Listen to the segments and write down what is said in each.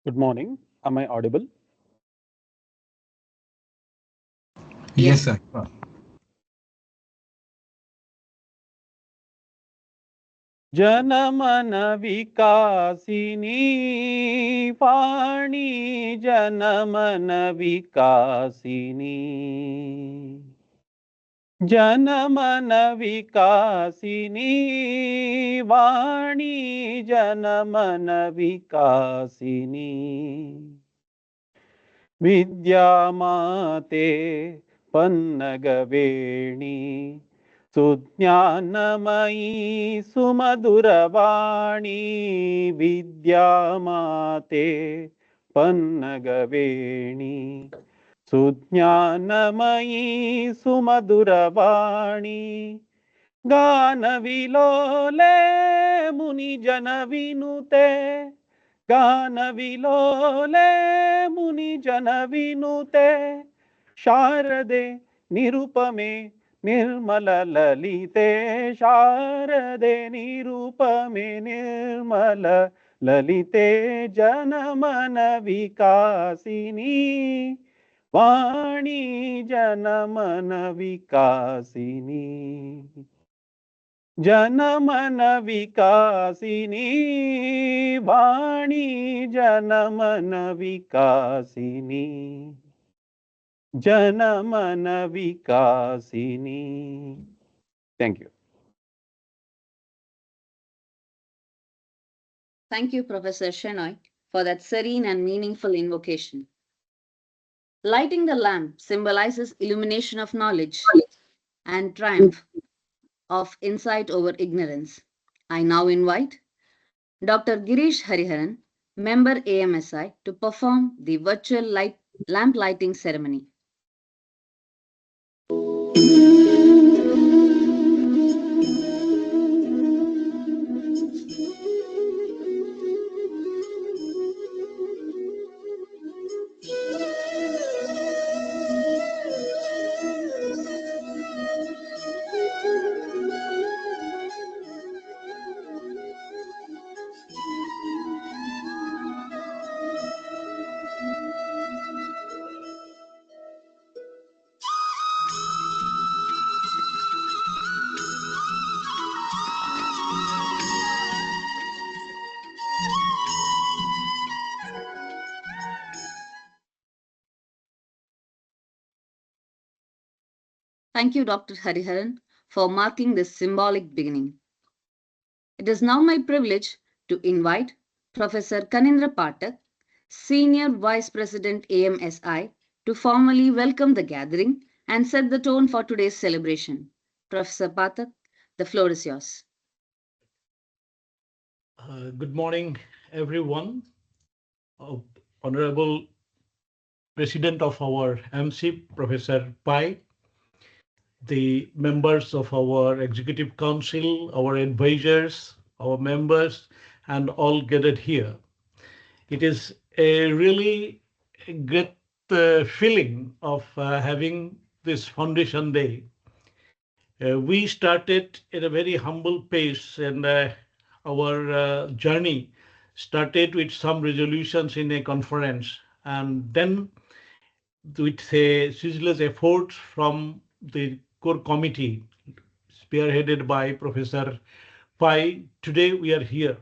Good morning. Am I audible? Yes, Yes. sir. Janman Vikasini Vani Janman Vikasini Janman Vikasini Vani Janman Vikasini विद्यामाते पन्नगवेणी सुज्ञानमयी सुमधुरवाणी विद्यामाते पन्नगवेणी सुज्ञानमयी सुमधुरवाणी गानविलोले मुनिजनविनुते गानविलोले मुनिजनविनुते Sharde निरुपमे निर्मलललिते Sharde निरुपमे निर्मलललिते जनमनविकासिनी Vani जनमनविकासिनी Janman Vikasini Vani Janman Vikasini Janman Vikasini. Thank you. Thank you, Professor Shenoy, for that serene and meaningful invocation. Lighting the lamp symbolizes illumination of knowledge and triumph of insight over ignorance. I now invite Dr. Girish Hariharan, member AMSI, to perform the virtual lamp lighting ceremony. Thank you, Dr. Hariharan, for marking this symbolic beginning. It is now my privilege to invite Professor Kanindra Pathak, Senior Vice President AMSI, to formally welcome the gathering and set the tone for today's celebration. Professor Pathak, the floor is yours. Good morning, everyone. Honorable President of our AMSI, Professor Pai, the members of our Executive Council, our advisors, our members, and all gathered here. It is a really great feeling of having this Foundation Day. We started at a very humble pace, and our journey started with some resolutions in a conference, and then with a ceaseless effort from the core committee, spearheaded by Professor Pai. Today we are here,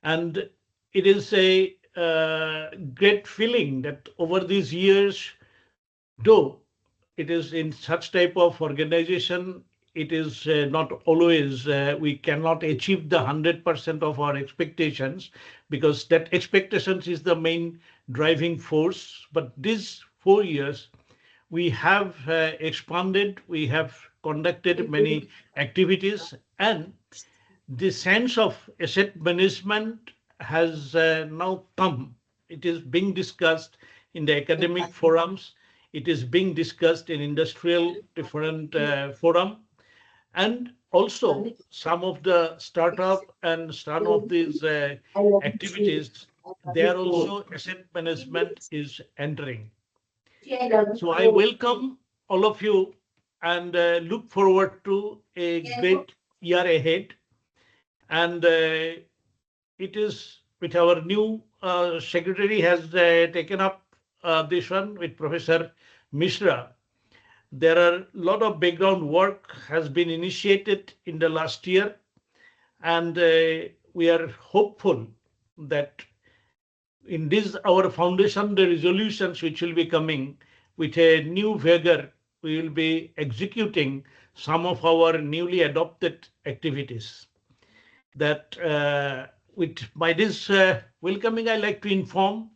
and it is a great feeling that over these years, though it is in such type of organization, it is not always we cannot achieve the 100% of our expectations, because that expectations is the main driving force. But these 4 years we have expanded, we have conducted many activities, and the sense of asset management has now come. It is being discussed in the academic forums. It is being discussed in industrial different forum, and also some of the startup and some of these activities. There also asset management is entering. So I welcome all of you and look forward to a great year ahead. And it is with our new secretary has taken up this one with Professor Mishra. There are a lot of background work has been initiated in the last year, and we are hopeful that in this our foundation, the resolutions which will be coming with a new vigor, we will be executing some of our newly adopted activities. That with by this welcoming, I like to inform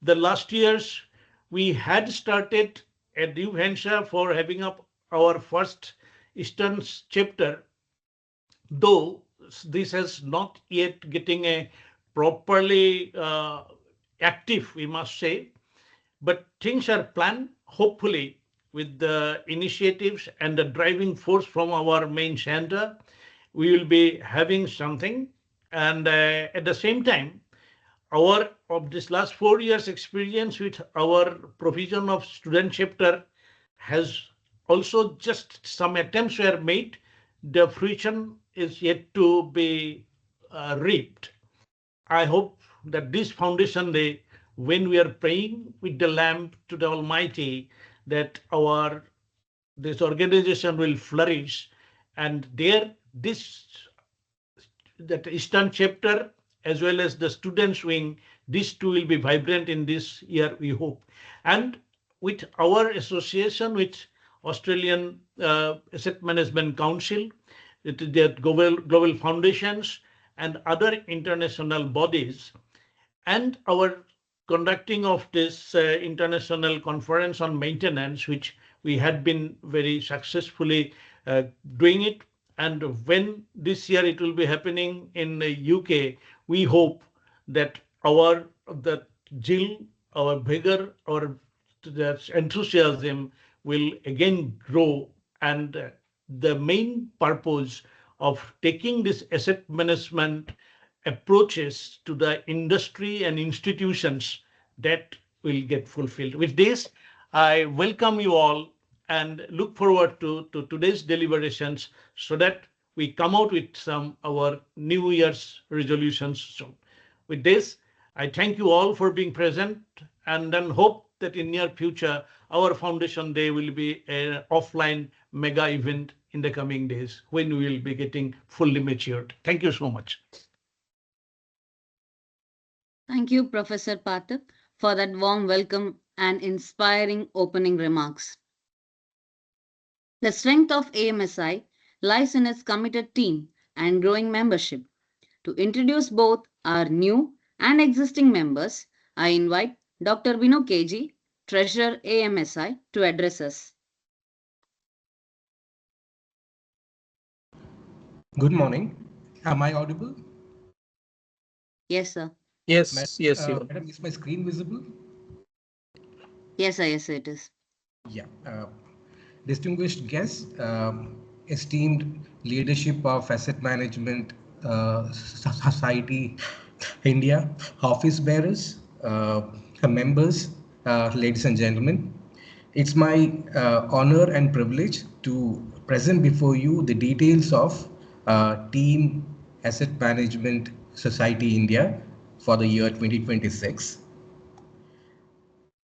the last years we had started a new venture for having up our first Eastern chapter, though this has not yet getting a properly active, we must say, but things are planned. Hopefully, with the initiatives and the driving force from our main center, we will be having something. And at the same time, our of this last 4 years experience with our provision of student chapter has also just some attempts were made. The fruition is yet to be reaped. I hope that this foundation day, when we are praying with the lamp to the Almighty, that our this organization will flourish, and there this that Eastern chapter as well as the students wing, these two will be vibrant in this year, we hope. And with our association with Australian Asset Management Council, their global foundations and other international bodies, and our conducting of this international conference on maintenance, which we had been very successfully doing it. And when this year it will be happening in the UK, we hope that our that zeal, our vigor, our that enthusiasm will again grow. And the main purpose of taking this asset management approaches to the industry and institutions, that will get fulfilled. With this, I welcome you all and look forward to today's deliberations so that we come out with some our New Year's resolutions soon. With this, I thank you all for being present and then hope that in near future our foundation day will be an offline mega event in the coming days when we will be getting fully matured. Thank you so much. Thank you, Professor Pathak, for that warm welcome and inspiring opening remarks. The strength of AMSI lies in its committed team and growing membership. To introduce both our new and existing members, I invite Dr. Vinu KG, Treasurer AMSI, to address us. Good morning. Am I audible? Yes, sir. Yes, yes, you. Madam, is my screen visible? Yes, sir. Yes, sir, it is. Yeah. Distinguished guests, esteemed leadership of Asset Management Society India, office bearers, members, ladies and gentlemen. It's my honor and privilege to present before you the details of Team Asset Management Society India for the year 2026.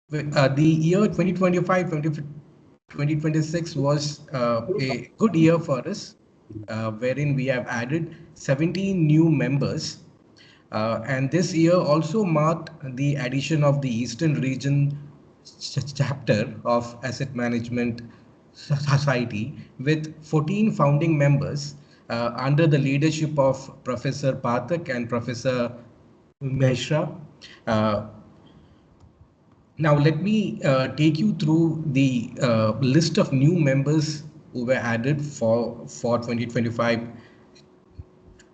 The year 2025-2026 was a good year for us, wherein we have added 17 new members. And this year also marked the addition of the Eastern Region chapter of Asset Management Society with 14 founding members under the leadership of Professor Pathak and Professor Mishra. Now, let me take you through the list of new members who were added for 2025 to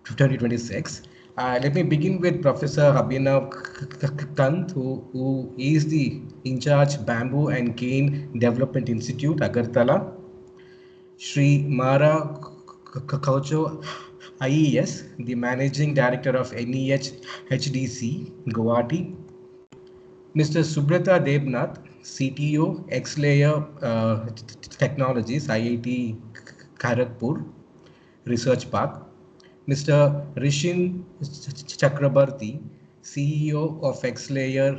2026. Let me begin with Professor Abhinav Kant, who is the in charge Bamboo and Cane Development Institute, Agartala. Shri Mara Kaucho, IES, the Managing Director of NEH HDC, Guwahati. Mr. Subrata Debnath, CTO, X-Layer Technologies, IIT Kharagpur, Research Park. Mr. Rishin Chakrabarti, CEO of XLayer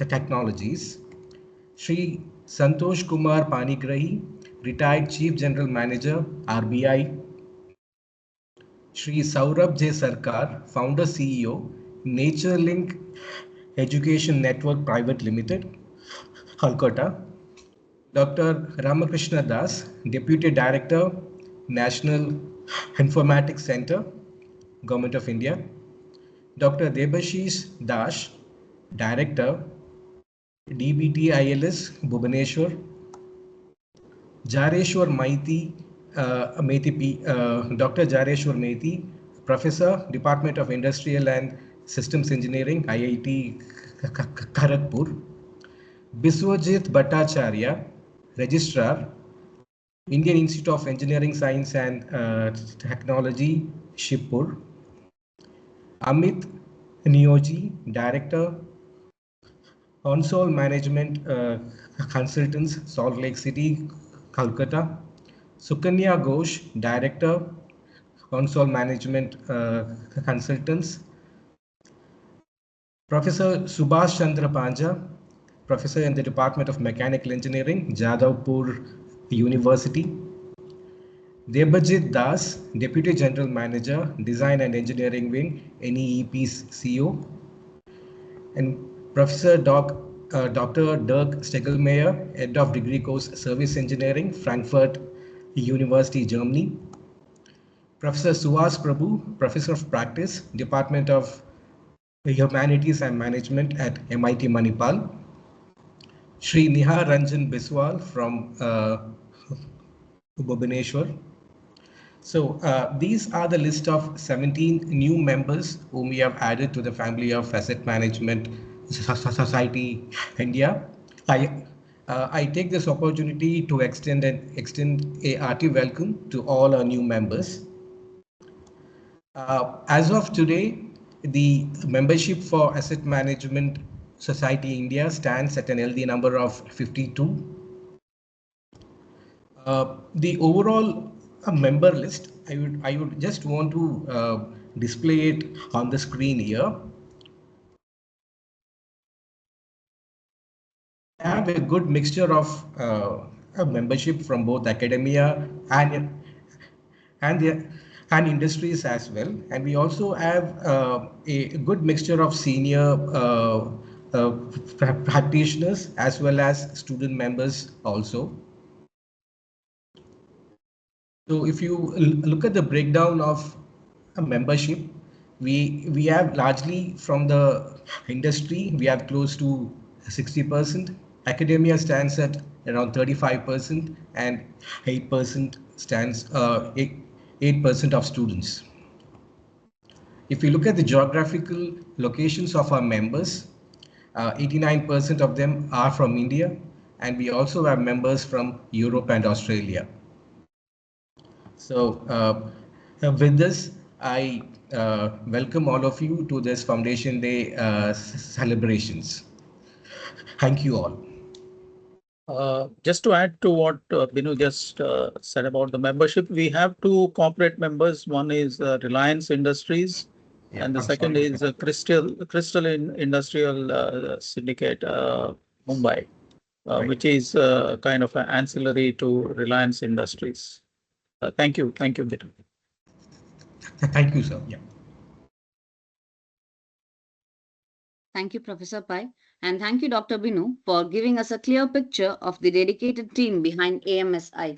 Technologies, Shri Santosh Kumar Panigrahi, retired Chief General Manager, RBI, Shri Saurabh J. Sarkar, Founder CEO, NatureLink Education Network Private Limited, Kolkata, Dr. Ramakrishna Das, Deputy Director, National Informatics Center, Government of India, Dr. Debashish Das, Director, DBT-ILS, Bhubaneswar, Jareshwar Dr. Jareshwar Maiti, Professor, Department of Industrial and Systems Engineering, IIT Kharagpur, Biswajit Bhattacharya, Registrar, Indian Institute of Engineering, Science and Technology, Shibpur, Amit Neoji, Director, Console Management Consultants, Salt Lake City, Calcutta, Sukanya Ghosh, Director, Console Management Consultants, Professor Subhash Chandra Panja, Professor in the Department of Mechanical Engineering, Jadavpur University, Debajit Das, Deputy General Manager, Design and Engineering Wing, NEEP's CO, and Professor Dr. Dirk Stegelmeier, Head of Degree Course Service Engineering, Frankfurt University, Germany, Professor Suhas Prabhu, Professor of Practice, Department of Humanities and Management at MIT Manipal, Shri Nihar Ranjan Biswal from Bhubaneswar. So these are the list of 17 new members whom we have added to the family of Asset Management Society India. I take this opportunity to extend a hearty welcome to all our new members. As of today, the membership for Asset Management Society India stands at an healthy number of 52. The overall member list, I would just want to display it on the screen here. We have a good mixture of a membership from both academia and industries as well, and we also have a good mixture of senior practitioners as well as student members also. So if you look at the breakdown of a membership, we have largely from the industry, we have close to 60%. Academia stands at around 35%, and 8% stands 8% of students. If you look at the geographical locations of our members, 89% of them are from India, and we also have members from Europe and Australia. So with this, I welcome all of you to this Foundation Day celebrations. Thank you all. Just to add to what Binu just said about the membership, we have two corporate members. One is Reliance Industries, Yeah, and the I'm second sorry. is Crystal Industrial Syndicate, Mumbai, Right. which is kind of an ancillary to Reliance Industries. Thank you, Binu. Thank you, sir. Yeah. Thank you, Professor Pai, and thank you, Dr. Binu, for giving us a clear picture of the dedicated team behind AMSI.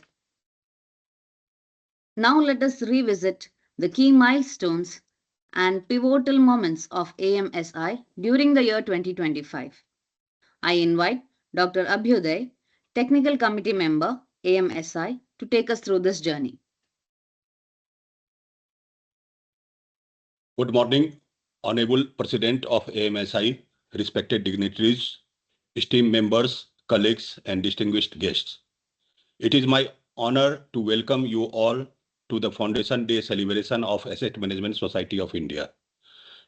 Now let us revisit the key milestones and pivotal moments of AMSI during the year 2025. I invite Dr. Abhyuday, Technical Committee Member, AMSI, to take us through this journey. Good morning, Honorable President of AMSI, respected dignitaries, esteemed members, colleagues, and distinguished guests. It is my honor to welcome you all to the Foundation Day celebration of Asset Management Society of India.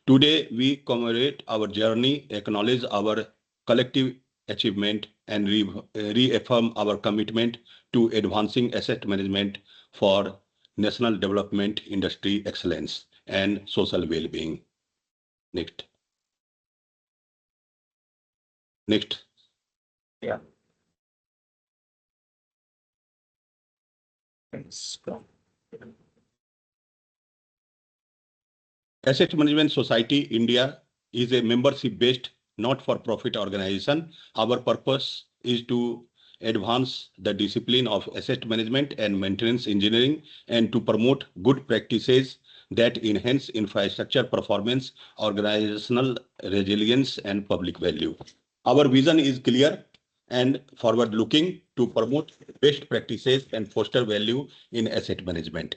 Today, we commemorate our journey, acknowledge our collective achievement, and reaffirm our commitment to advancing asset management for national development, industry excellence, and social well-being. Next. Next. Yeah. Thanks. Asset Management Society India is a membership-based, not-for-profit organization. Our purpose is to advance the discipline of asset management and maintenance engineering and to promote good practices that enhance infrastructure performance, organizational resilience, and public value. Our vision is clear and forward-looking to promote best practices and foster value in asset management.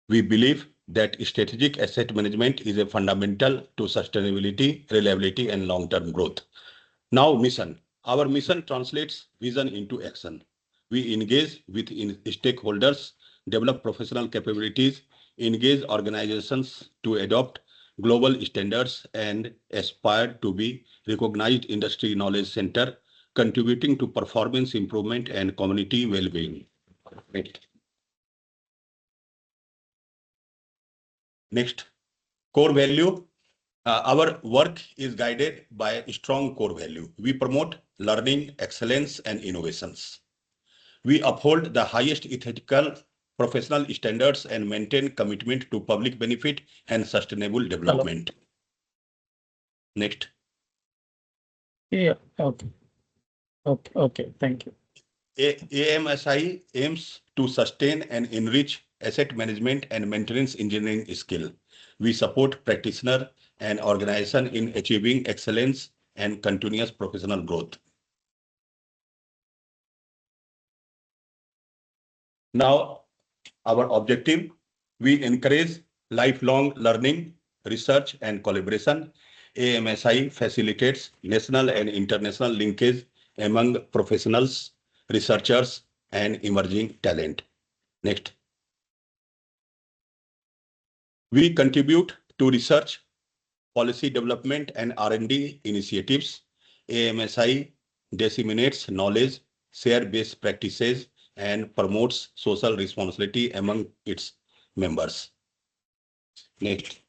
We believe that strategic asset management is a fundamental to sustainability, reliability, and long-term growth. Now, mission. Our mission translates vision into action. We engage with stakeholders, develop professional capabilities, engage organizations to adopt global standards, and aspire to be recognized industry knowledge center, contributing to performance improvement and community well-being. Next, core value. Our work is guided by a strong core value. We promote learning, excellence, and innovations. We uphold the highest ethical professional standards and maintain commitment to public benefit and sustainable development. Hello. Next. Yeah, okay. Okay, thank you. AMSI aims to sustain and enrich asset management and maintenance engineering skill. We support practitioners and organizations in achieving excellence and continuous professional growth. Now, our objective, we encourage lifelong learning, research, and collaboration. AMSI facilitates national and international linkage among professionals, researchers, and emerging talent. Next. We contribute to research, policy development, and R&D initiatives. AMSI disseminates knowledge, shares best practices, and promotes social responsibility among its members. Next.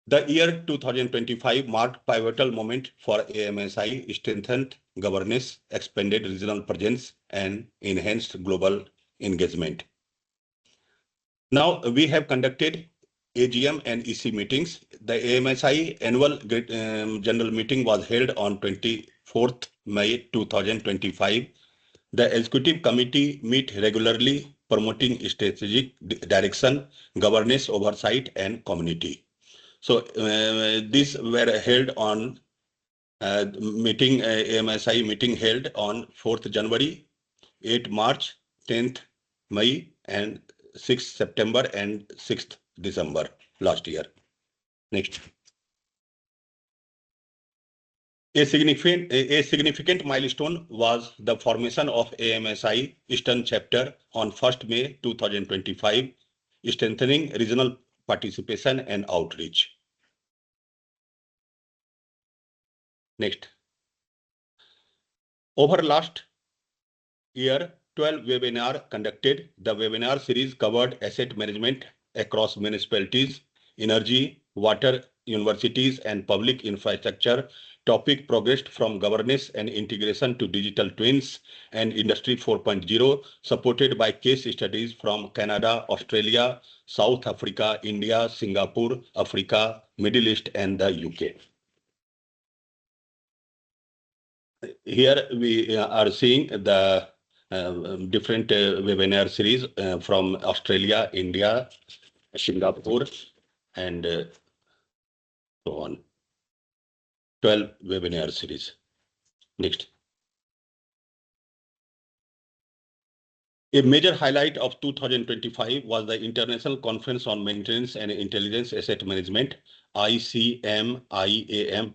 The year 2025 marked pivotal moment for AMSI, strengthened governance, expanded regional presence, and enhanced global engagement. Now we have conducted AGM and EC meetings. The AMSI annual general meeting was held on 24th May 2025. The executive committee meet regularly, promoting strategic direction, governance, oversight, and community. So these were held on AMSI meeting held on 4th January, 8th March, 10th May, and 6th September and 6th December last year. Next. A significant milestone was the formation of AMSI Eastern Chapter on 1st May 2025, strengthening regional participation and outreach. Next. Over last year, 12 webinars conducted. The webinar series covered asset management across municipalities, energy, water, universities, and public infrastructure. Topic progressed from governance and integration to digital twins and Industry 4.0, supported by case studies from Canada, Australia, South Africa, India, Singapore, Africa, Middle East, and the UK. Here we are seeing the different webinar series from Australia, India, Singapore, and so on. 12 webinar series. Next. A major highlight of 2025 was the International Conference on Maintenance and Intelligence Asset Management, ICMIAM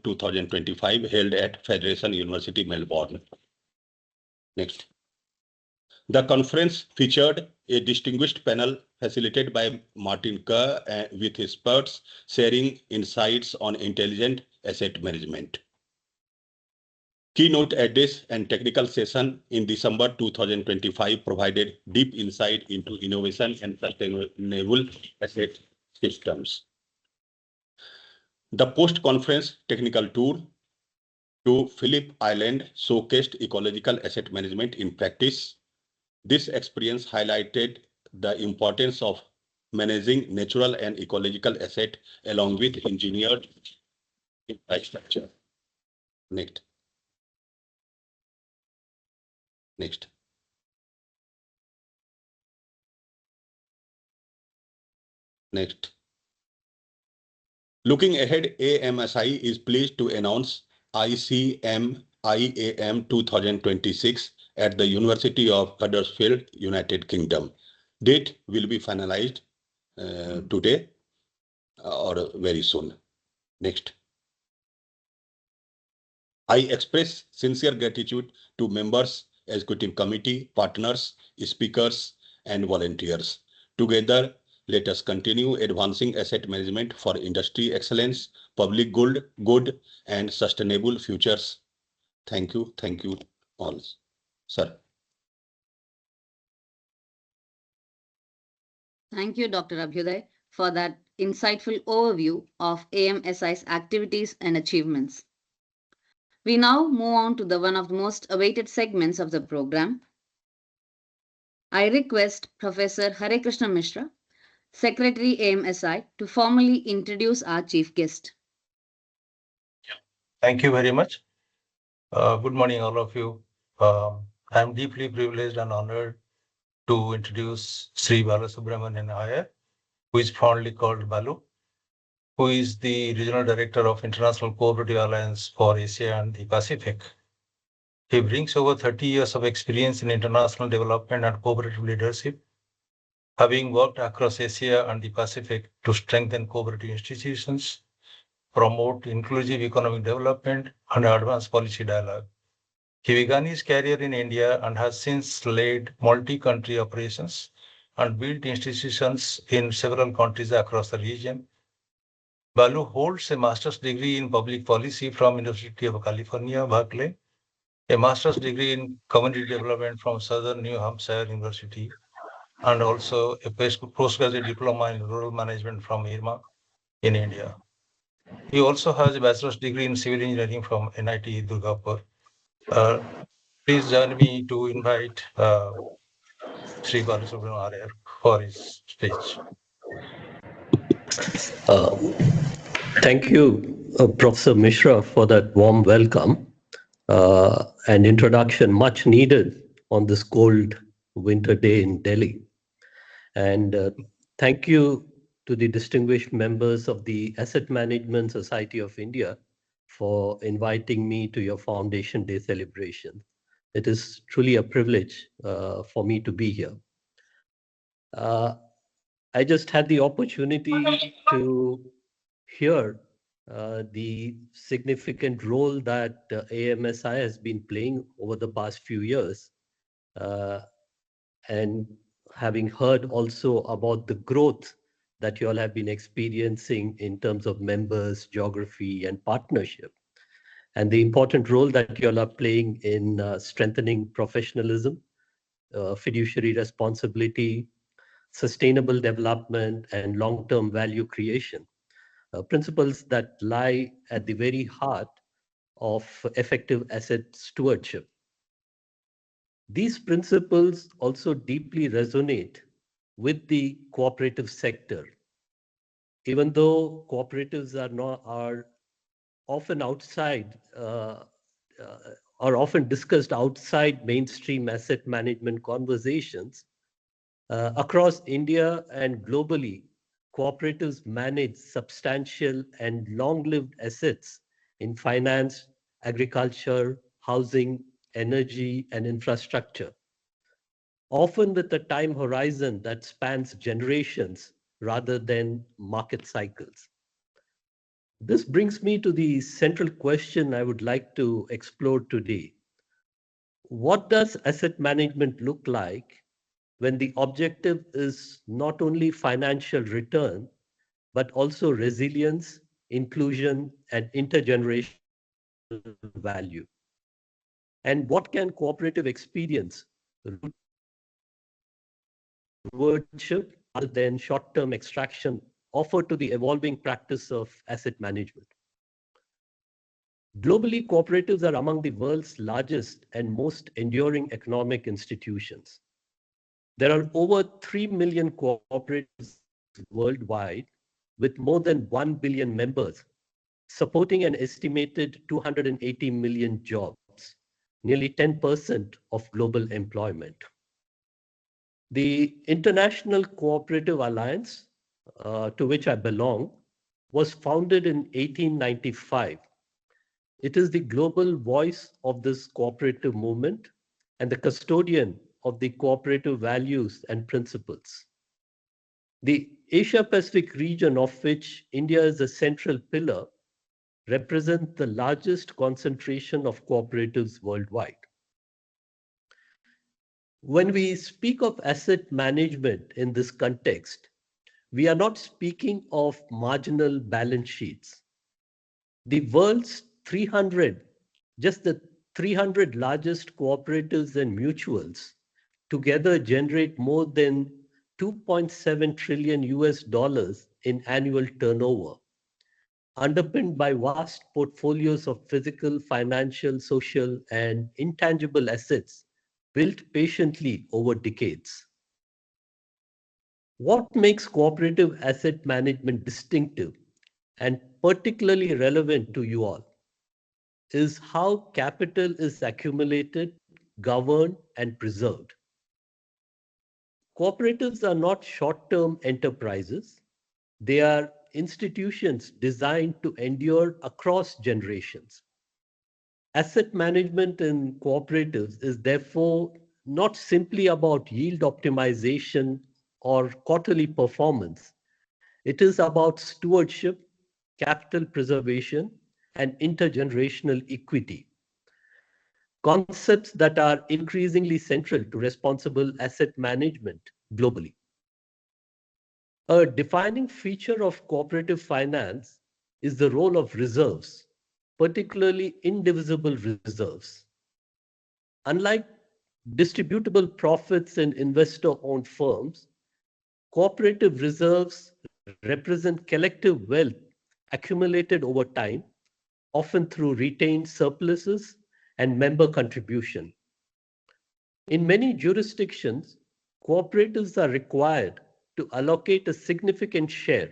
2025, held at Federation University, Melbourne. Next. The conference featured a distinguished panel facilitated by Martin Kerr with experts sharing insights on intelligent asset management. Keynote address and technical session in December 2025 provided deep insight into innovation and sustainable asset systems. The post-conference technical tour to Phillip Island showcased ecological asset management in practice. This experience highlighted the importance of managing natural and ecological asset along with engineered infrastructure. Next. Next. Next. Looking ahead, AMSI is pleased to announce ICM IAM 2026 at the University of Huddersfield, United Kingdom. Date will be finalized today or very soon. Next. I express sincere gratitude to members, executive committee, partners, speakers, and volunteers. Together, let us continue advancing asset management for industry excellence, public good, and sustainable futures. Thank you all, sir. Thank you, Dr. Abhyuday, for that insightful overview of AMSI's activities and achievements. We now move on to one of the most awaited segments of the program. I request Professor Hare Krishna Mishra, Secretary AMSI, to formally introduce our chief guest. Thank you very much. Good morning, all of you. I'm deeply privileged and honored to introduce Sri Balasubramanian Iyer, who is fondly called Balu, who is the Regional Director of International Cooperative Alliance for Asia and the Pacific. He brings over 30 years of experience in international development and cooperative leadership, having worked across Asia and the Pacific to strengthen cooperative institutions, promote inclusive economic development, and advance policy dialogue. He began his career in India and has since led multi-country operations and built institutions in several countries across the region. Balu holds a master's degree in public policy from University of California, Berkeley, a master's degree in community development from Southern New Hampshire University, and also a postgraduate diploma in rural management from IRMA in India. He also has a bachelor's degree in civil engineering from NIT Durgapur. Please join me to invite Sri Balasubramanian Arya for his speech. Thank you, Professor Mishra, for that warm welcome and introduction, much needed on this cold winter day in Delhi. And thank you to the distinguished members of the Asset Management Society of India for inviting me to your Foundation Day celebration. It is truly a privilege for me to be here. I just had the opportunity to hear the significant role that AMSI has been playing over the past few years. And having heard also about the growth that you all have been experiencing in terms of members, geography, and partnership, and the important role that you all are playing in strengthening professionalism, fiduciary responsibility, sustainable development, and long-term value creation, principles that lie at the very heart of effective asset stewardship. These principles also deeply resonate with the cooperative sector. Even though cooperatives are often often discussed outside mainstream asset management conversations, across India and globally, cooperatives manage substantial and long-lived assets in finance, agriculture, housing, energy, and infrastructure, often with a time horizon that spans generations rather than market cycles. This brings me to the central question I would like to explore today. What does asset management look like when the objective is not only financial return, but also resilience, inclusion, and intergenerational value? And what can cooperative experience rooted in stewardship rather than short-term extraction offer to the evolving practice of asset management. Globally, cooperatives are among the world's largest and most enduring economic institutions. There are over 3 million cooperatives worldwide with more than 1 billion members, supporting an estimated 280 million jobs, nearly 10% of global employment. The International Cooperative Alliance, to which I belong, was founded in 1895. It is the global voice of this cooperative movement and the custodian of the cooperative values and principles. The Asia Pacific region, of which India is a central pillar, represents the largest concentration of cooperatives worldwide. When we speak of asset management in this context, we are not speaking of marginal balance sheets. The world's 300, just the 300 largest cooperatives and mutuals together generate more than 2.7 trillion US dollars in annual turnover, underpinned by vast portfolios of physical, financial, social, and intangible assets built patiently over decades. What makes cooperative asset management distinctive and particularly relevant to you all is how capital is accumulated, governed, and preserved. Cooperatives are not short-term enterprises. They are institutions designed to endure across generations. Asset management in cooperatives is therefore not simply about yield optimization or quarterly performance. It is about stewardship, capital preservation, and intergenerational equity, concepts that are increasingly central to responsible asset management globally. A defining feature of cooperative finance is the role of reserves, particularly indivisible reserves. Unlike distributable profits in investor-owned firms, cooperative reserves represent collective wealth accumulated over time, often through retained surpluses and member contribution. In many jurisdictions, cooperatives are required to allocate a significant share,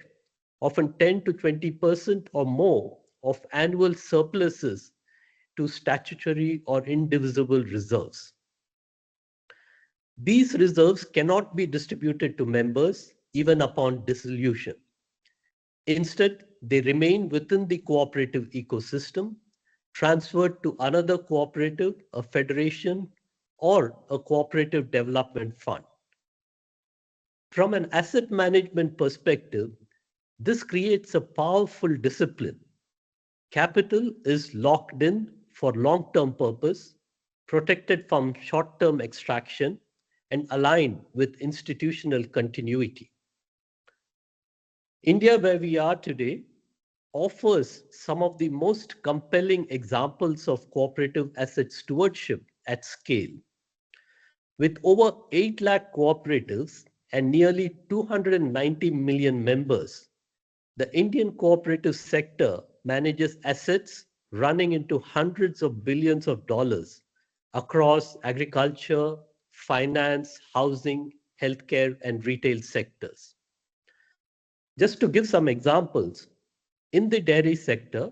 often 10 to 20% or more, of annual surpluses to statutory or indivisible reserves. These reserves cannot be distributed to members even upon dissolution. Instead, they remain within the cooperative ecosystem, transferred to another cooperative, a federation, or a cooperative development fund. From an asset management perspective, this creates a powerful discipline. Capital is locked in for long-term purpose, protected from short-term extraction, and aligned with institutional continuity. India, where we are today, offers some of the most compelling examples of cooperative asset stewardship at scale. With over 8 lakh cooperatives and nearly 290 million members, the Indian cooperative sector manages assets running into hundreds of billions of dollars across agriculture, finance, housing, healthcare, and retail sectors. Just to give some examples, in the dairy sector,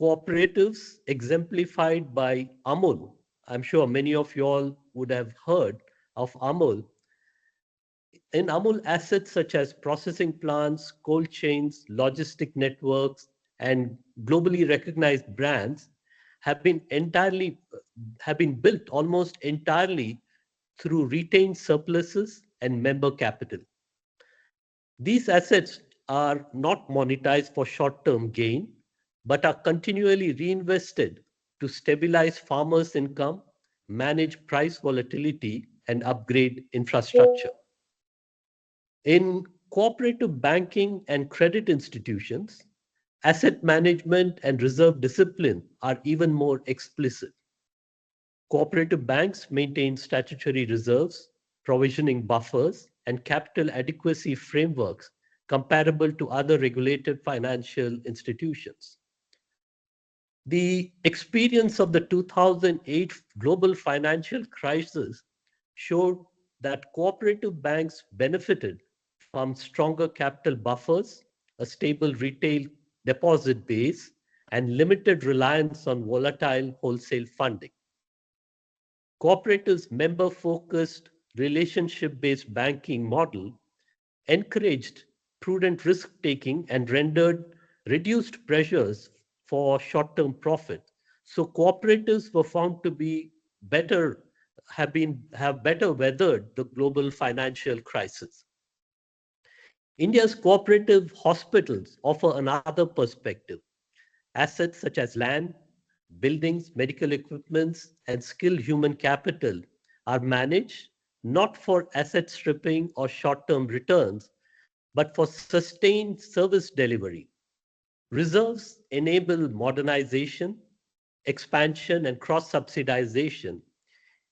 cooperatives exemplified by Amul, I'm sure many of you all would have heard of Amul. In Amul, assets such as processing plants, cold chains, logistic networks, and globally recognized brands have been built almost entirely through retained surpluses and member capital. These assets are not monetized for short-term gain, but are continually reinvested to stabilize farmers' income, manage price volatility, and upgrade infrastructure. In cooperative banking and credit institutions, asset management and reserve discipline are even more explicit. Cooperative banks maintain statutory reserves, provisioning buffers, and capital adequacy frameworks comparable to other regulated financial institutions. The experience of the 2008 global financial crisis showed that cooperative banks benefited from stronger capital buffers, a stable retail deposit base, and limited reliance on volatile wholesale funding. Cooperatives' member-focused, relationship-based banking model encouraged prudent risk-taking and reduced pressures for short-term profit. So cooperatives were found to be better, have better weathered the global financial crisis. India's cooperative hospitals offer another perspective. Assets such as land, buildings, medical equipments, and skilled human capital are managed not for asset stripping or short-term returns, but for sustained service delivery. Reserves enable modernization, expansion, and cross-subsidization,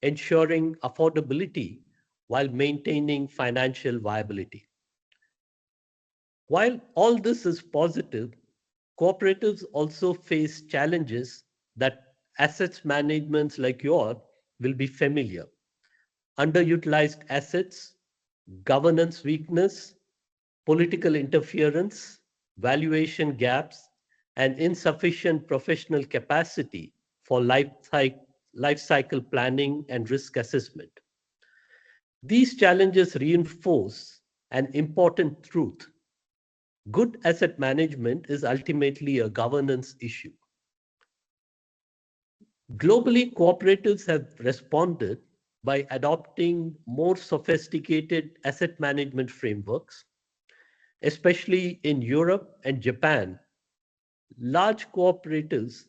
ensuring affordability while maintaining financial viability. While all this is positive, cooperatives also face challenges that assets management like yours will be familiar. Underutilized assets, governance weakness, political interference, valuation gaps, and insufficient professional capacity for life cycle planning and risk assessment. These challenges reinforce an important truth. Good asset management is ultimately a governance issue. Globally, cooperatives have responded by adopting more sophisticated asset management frameworks, especially in Europe and Japan. Large cooperatives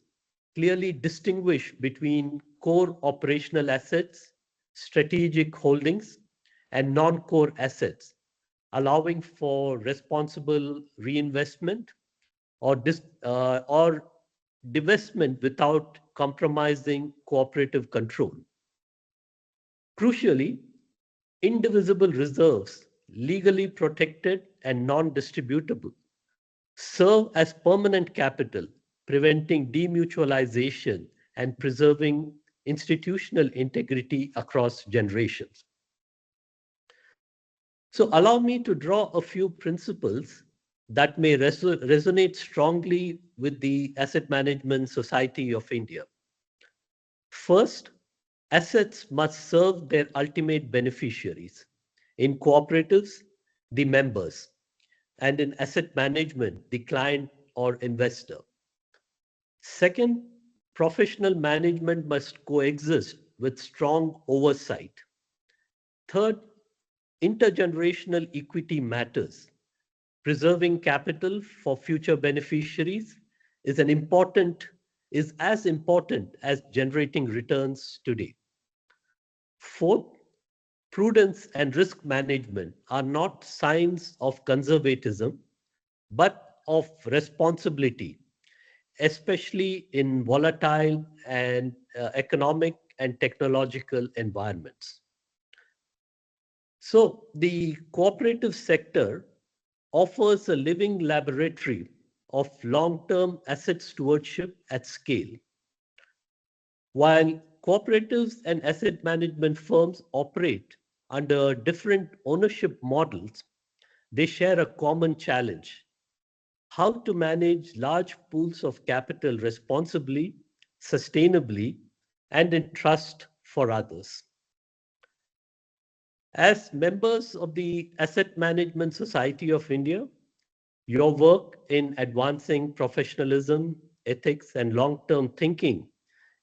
clearly distinguish between core operational assets, strategic holdings, and non-core assets, allowing for responsible reinvestment or divestment without compromising cooperative control. Crucially, indivisible reserves, legally protected and non-distributable, serve as permanent capital, preventing demutualization and preserving institutional integrity across generations. So allow me to draw a few principles that may resonate strongly with the Asset Management Society of India. First, assets must serve their ultimate beneficiaries. In cooperatives, the members, and in asset management, the client or investor. Second, professional management must coexist with strong oversight. Third, intergenerational equity matters. Preserving capital for future beneficiaries is as important as generating returns today. Fourth, prudence and risk management are not signs of conservatism, but of responsibility, especially in volatile and economic and technological environments. So the cooperative sector offers a living laboratory of long-term asset stewardship at scale. While cooperatives and asset management firms operate under different ownership models, they share a common challenge: how to manage large pools of capital responsibly, sustainably, and in trust for others. As members of the Asset Management Society of India, your work in advancing professionalism, ethics, and long-term thinking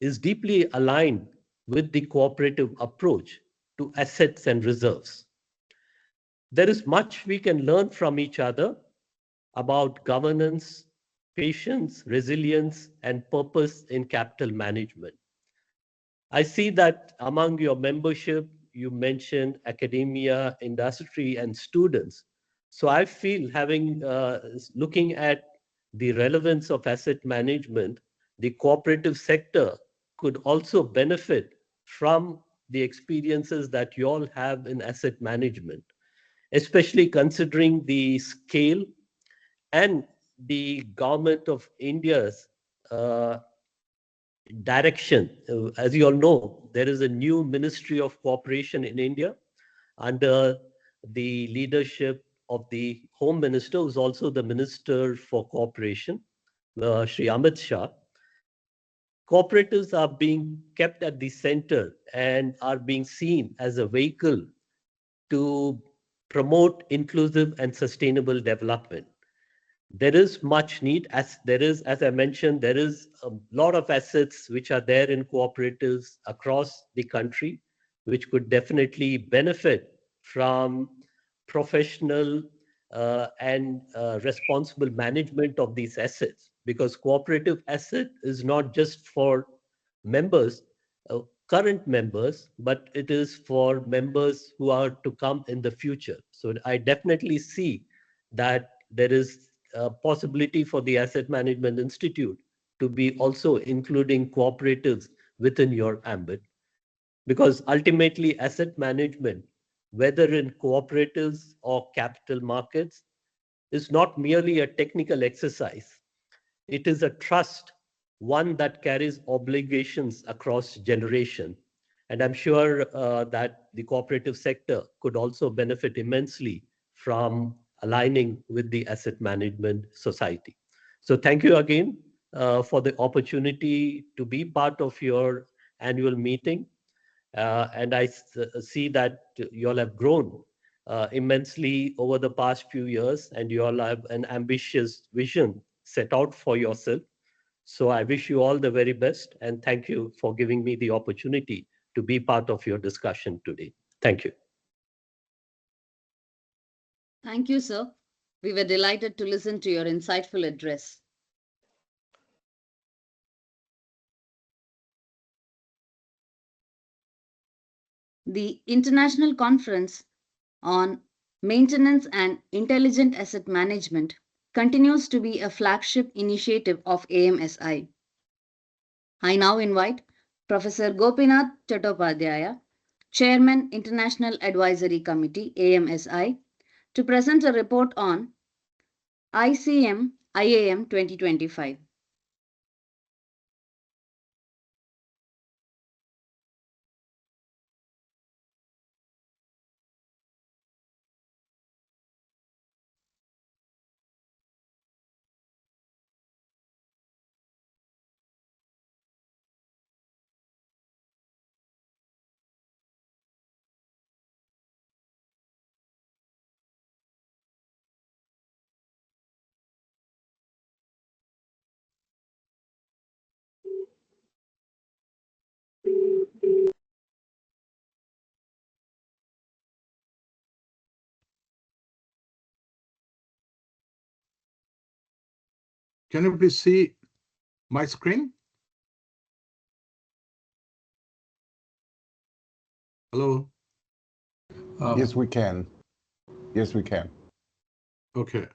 is deeply aligned with the cooperative approach to assets and reserves. There is much we can learn from each other about governance, patience, resilience, and purpose in capital management. I see that among your membership, you mentioned academia, industry, and students. So I feel looking at the relevance of asset management, the cooperative sector could also benefit from the experiences that you all have in asset management. especially considering the scale and the government of India's direction. As you all know, there is a new Ministry of Cooperation in India under the leadership of the Home Minister, who's also the Minister for Cooperation, Shri Amit Shah. Cooperatives are being kept at the center and are being seen as a vehicle to promote inclusive and sustainable development. There is much need, as I mentioned, there is a lot of assets which are there in cooperatives across the country, which could definitely benefit from professional and responsible management of these assets, because cooperative asset is not just for members, current members, but it is for members who are to come in the future. So I definitely see that there is a possibility for the Asset Management Institute to be also including cooperatives within your ambit. Because ultimately, asset management, whether in cooperatives or capital markets, is not merely a technical exercise. It is a trust, one that carries obligations across generation. And I'm sure that the cooperative sector could also benefit immensely from aligning with the asset management society. So thank you again for the opportunity to be part of your annual meeting. And I see that you all have grown immensely over the past few years, and you all have an ambitious vision set out for yourself. So I wish you all the very best, and thank you for giving me the opportunity to be part of your discussion today. Thank you. Thank you, sir. We were delighted to listen to your insightful address. The International Conference on Maintenance and Intelligent Asset Management continues to be a flagship initiative of AMSI. I now invite Professor Gopinath Chattopadhyaya, Chairman, International Advisory Committee, AMSI, to present a report on ICM IAM 2025. Can you please see my screen? Hello? Yes, we can. Yes, we can. Okay.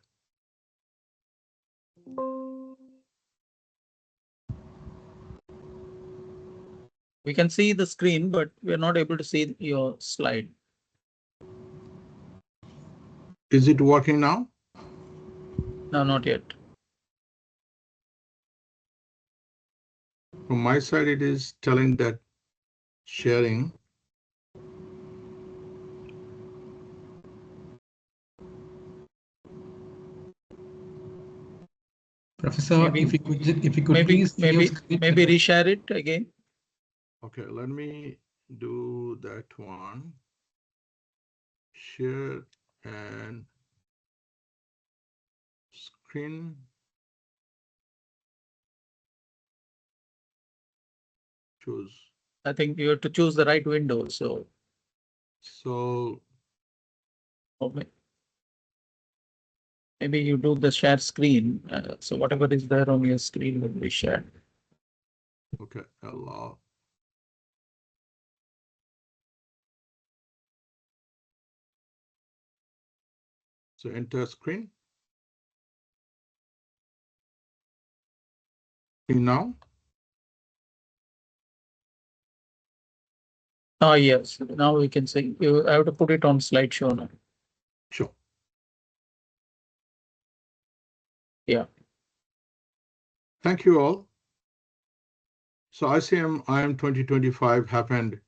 We can see the screen, but we are not able to see your slide. Is it working now? No, not yet. From my side, it is telling that sharing. Professor, Maybe- if you could Maybe please see your screen. maybe reshare it again. Okay, let me do that one. Share and screen. Choose. I think you have to choose the right window. So maybe you do the share screen. So whatever is there on your screen will be shared. Okay, allow. So enter screen. Now. Oh, yes. Now we can see. You have to put it on slideshow now. Sure. Yeah. Thank you all. So ICM IM 2025 happened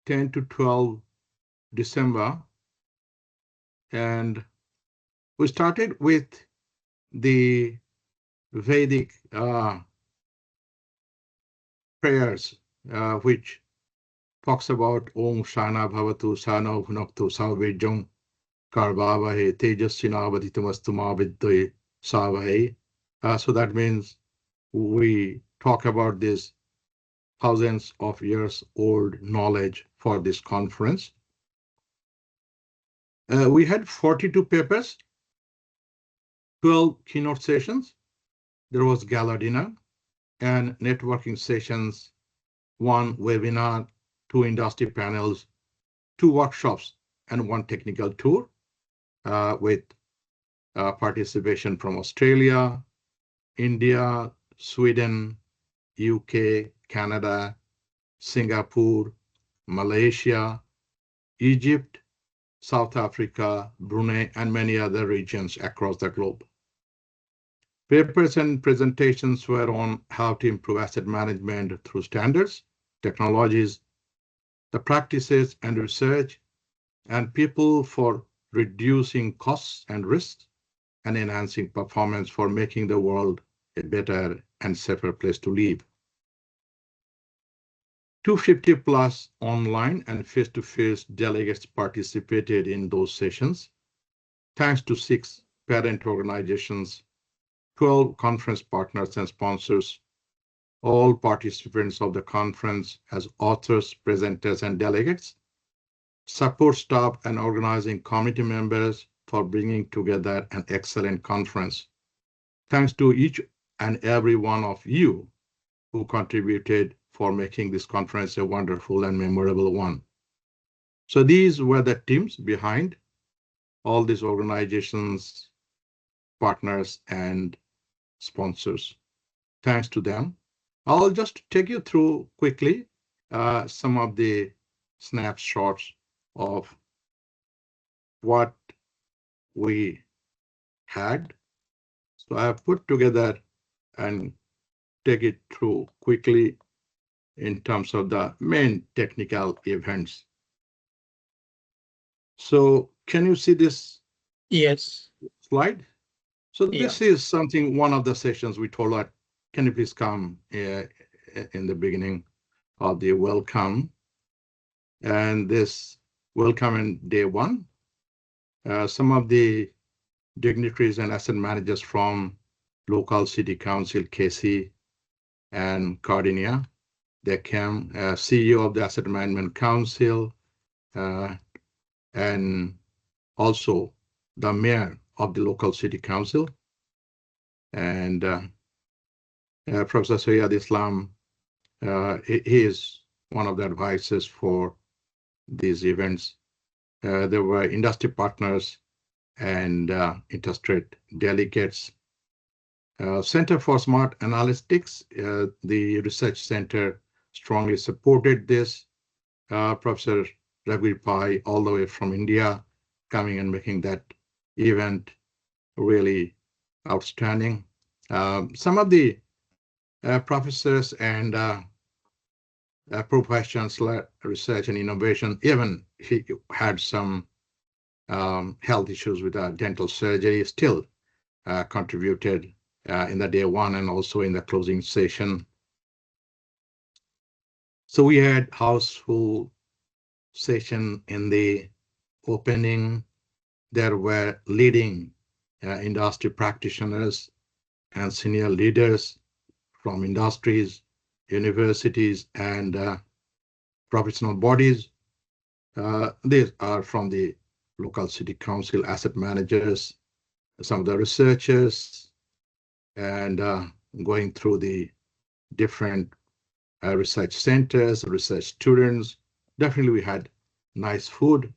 10 to 12 December. And we started with the Vedic prayers, which talks about Om Shana Bhavatu Shana Bhunaktu Savejam Karbhavahe Tejasvinavaditamastu Mavidye Savahe. So that means we talk about this thousands of years old knowledge for this conference. We had 42 papers, 12 keynote sessions. There was gala dinner and networking sessions, 1 webinar, 2 industry panels, 2 workshops, and 1 technical tour with participation from Australia, India, Sweden, UK, Canada, Singapore, Malaysia, Egypt, South Africa, Brunei, and many other regions across the globe. Papers and presentations were on how to improve asset management through standards, technologies, the practices and research, and people for reducing costs and risks and enhancing performance for making the world a better and safer place to live. 250 plus online and face-to-face delegates participated in those sessions, thanks to 6 parent organizations, 12 conference partners and sponsors, all participants of the conference as authors, presenters, and delegates, support staff and organizing committee members for bringing together an excellent conference. Thanks to each and every one of you who contributed for making this conference a wonderful and memorable one. So these were the teams behind all these organizations, partners, and sponsors. Thanks to them. I'll just take you through quickly some of the snapshots of what we had. So I have put together and take it through quickly in terms of the main technical events. So can you see this Yes. slide? So this is something, one of the sessions we told her, can you please come in the beginning of the welcome? And this welcome in day 1, some of the dignitaries and asset managers from local city council, KC and Cardinia, they came, CEO of the Asset Management Council, and also the mayor of the local city council, and Professor Sayyid Islam, he is one of the advisors for these events. There were industry partners and interstate delegates. Center for Smart Analytics, the research center strongly supported this. Professor Raghuveer Pai, all the way from India, coming and making that event really outstanding. Some of the professors and professions like research and innovation, even he had some health issues with dental surgery, still contributed in the day 1 and also in the closing session. So we had houseful session in the opening. There were leading industry practitioners and senior leaders from industries, universities, and professional bodies. These are from the local city council, asset managers, some of the researchers, and going through the different research centers, research students. Definitely we had nice food.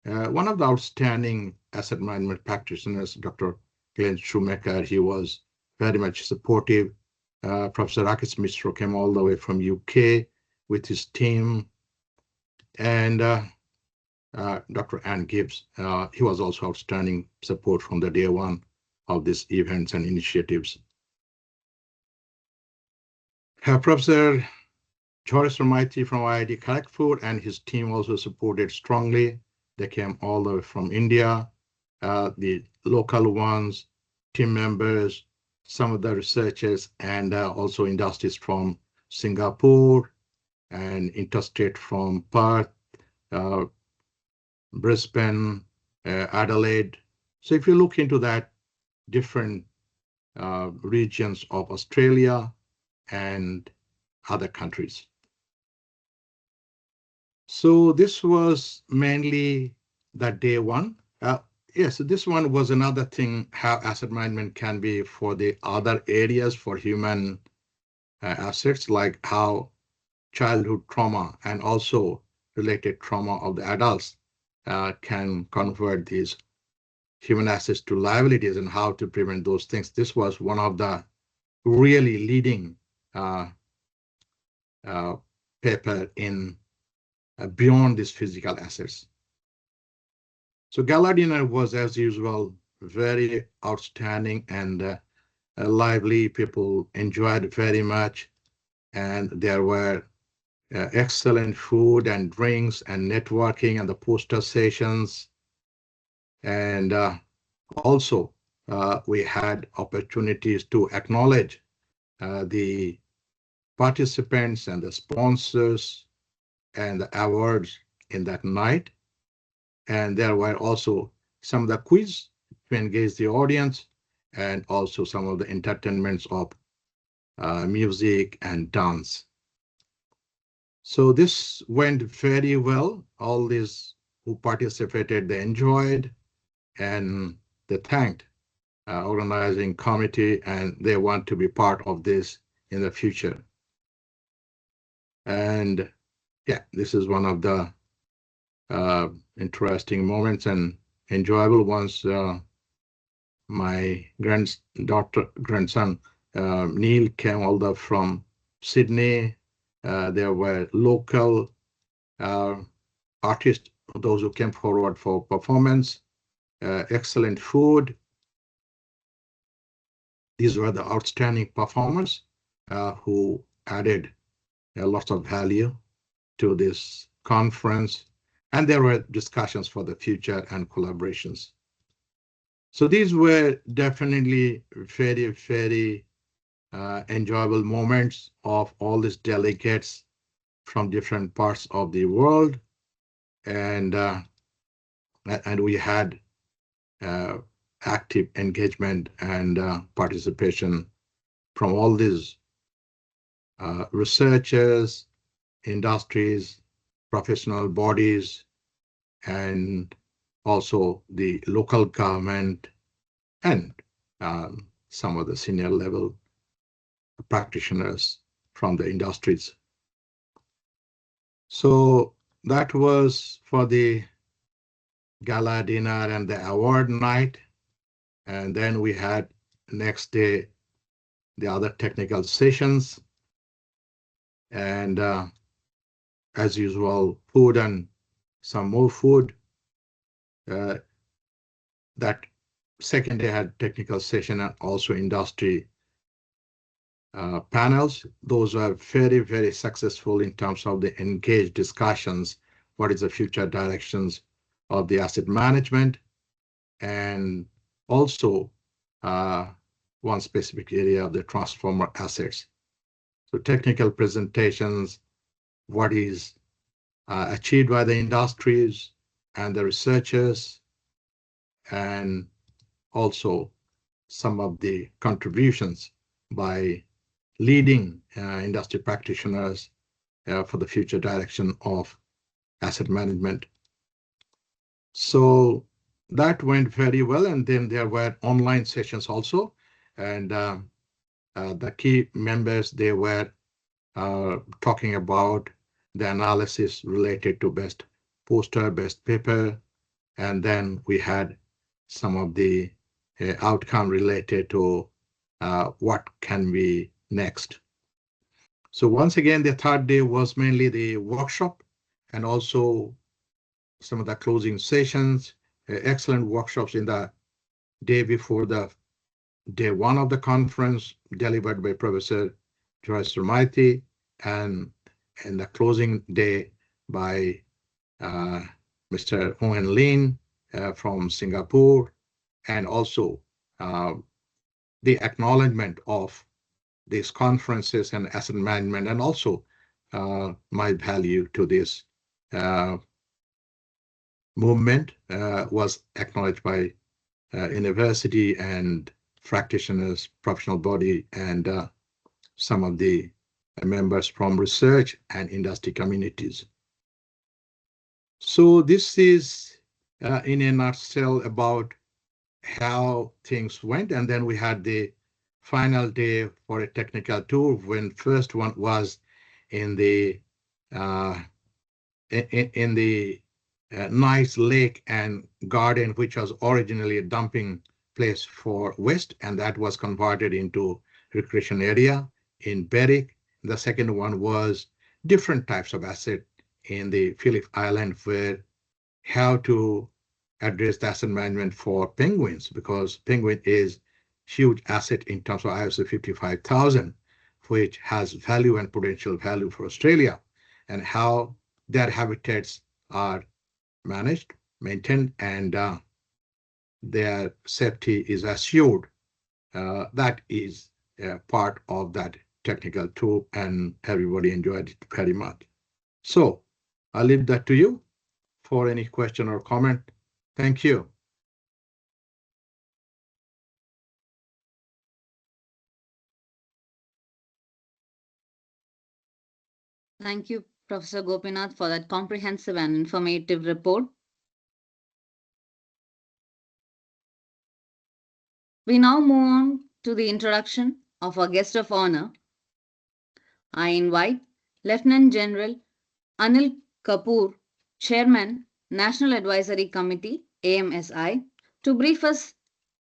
One of the outstanding asset management practitioners, Dr. Glenn Shoemaker, he was very much supportive. Professor Rakesh Mishra came all the way from UK with his team. And Dr. Ann Gibbs. He was also outstanding support from the day one of these events and initiatives. Professor Joris Ramaiti from IIT Kharagpur and his team also supported strongly. They came all the way from India, the local ones, team members, some of the researchers, and also industries from Singapore and interstate from Perth, Brisbane, Adelaide. So if you look into that, different regions of Australia and other countries. So this was mainly the day one. Yes, this one was another thing, how asset management can be for the other areas for human assets, like how childhood trauma and also related trauma of the adults can convert these human assets to liabilities and how to prevent those things. This was one of the really leading paper in beyond these physical assets. So gala dinner was, as usual, very outstanding and lively. People enjoyed very much, and there were excellent food and drinks and networking and the poster sessions. And also, we had opportunities to acknowledge the participants and the sponsors and the awards in that night. And there were also some of the quiz to engage the audience and also some of the entertainments of music and dance. So this went very well. All these who participated, they enjoyed and they thanked organizing committee and they want to be part of this in the future. And yeah, this is one of the interesting moments and enjoyable ones. My grandson Neil came all the from Sydney. There were local artists, those who came forward for performance, excellent food. These were the outstanding performers who added lots of value to this conference. And there were discussions for the future and collaborations. So these were definitely very, very enjoyable moments of all these delegates from different parts of the world. And we had active engagement and participation from all these researchers, industries, professional bodies, and also the local government and some of the senior level practitioners from the industries. So that was for the gala dinner and the award night. And then we had next day the other technical sessions. And as usual, food and some more food. That second day had technical session and also industry panels. Those are very, very successful in terms of the engaged discussions. What is the future directions of the asset management? And also one specific area of the transformer assets. So technical presentations, what is achieved by the industries and the researchers, and also some of the contributions by leading industry practitioners for the future direction of asset management. So that went very well. And then there were online sessions also. And the key members, they were talking about the analysis related to best poster, best paper. And then we had some of the outcome related to what can be next. So once again, the third day was mainly the workshop and also some of the closing sessions, excellent workshops in the day before the day one of the conference delivered by Professor Joyce Ramaiti, and the closing day by Mr. Owen Lin from Singapore, and also the acknowledgement of these conferences and asset management, and also my value to this movement was acknowledged by university and practitioners, professional body, and some of the members from research and industry communities. So this is in a nutshell about how things went. And then we had the final day for a technical tour, when first one was in the nice lake and garden, which was originally a dumping place for waste, and that was converted into recreation area in Berwick. The second one was different types of asset in the Phillip Island, where how to address the asset management for penguins, because penguin is huge asset in terms of ISO 55000, which has value and potential value for Australia, and how their habitats are managed, maintained, and their safety is assured. That is part of that technical tool, and everybody enjoyed it very much. So I'll leave that to you for any question or comment. Thank you. Thank you, Professor Gopinath, for that comprehensive and informative report. We now move on to the introduction of our guest of honor. I invite Lieutenant General Anil Kapoor, Chairman, National Advisory Committee, AMSI, to brief us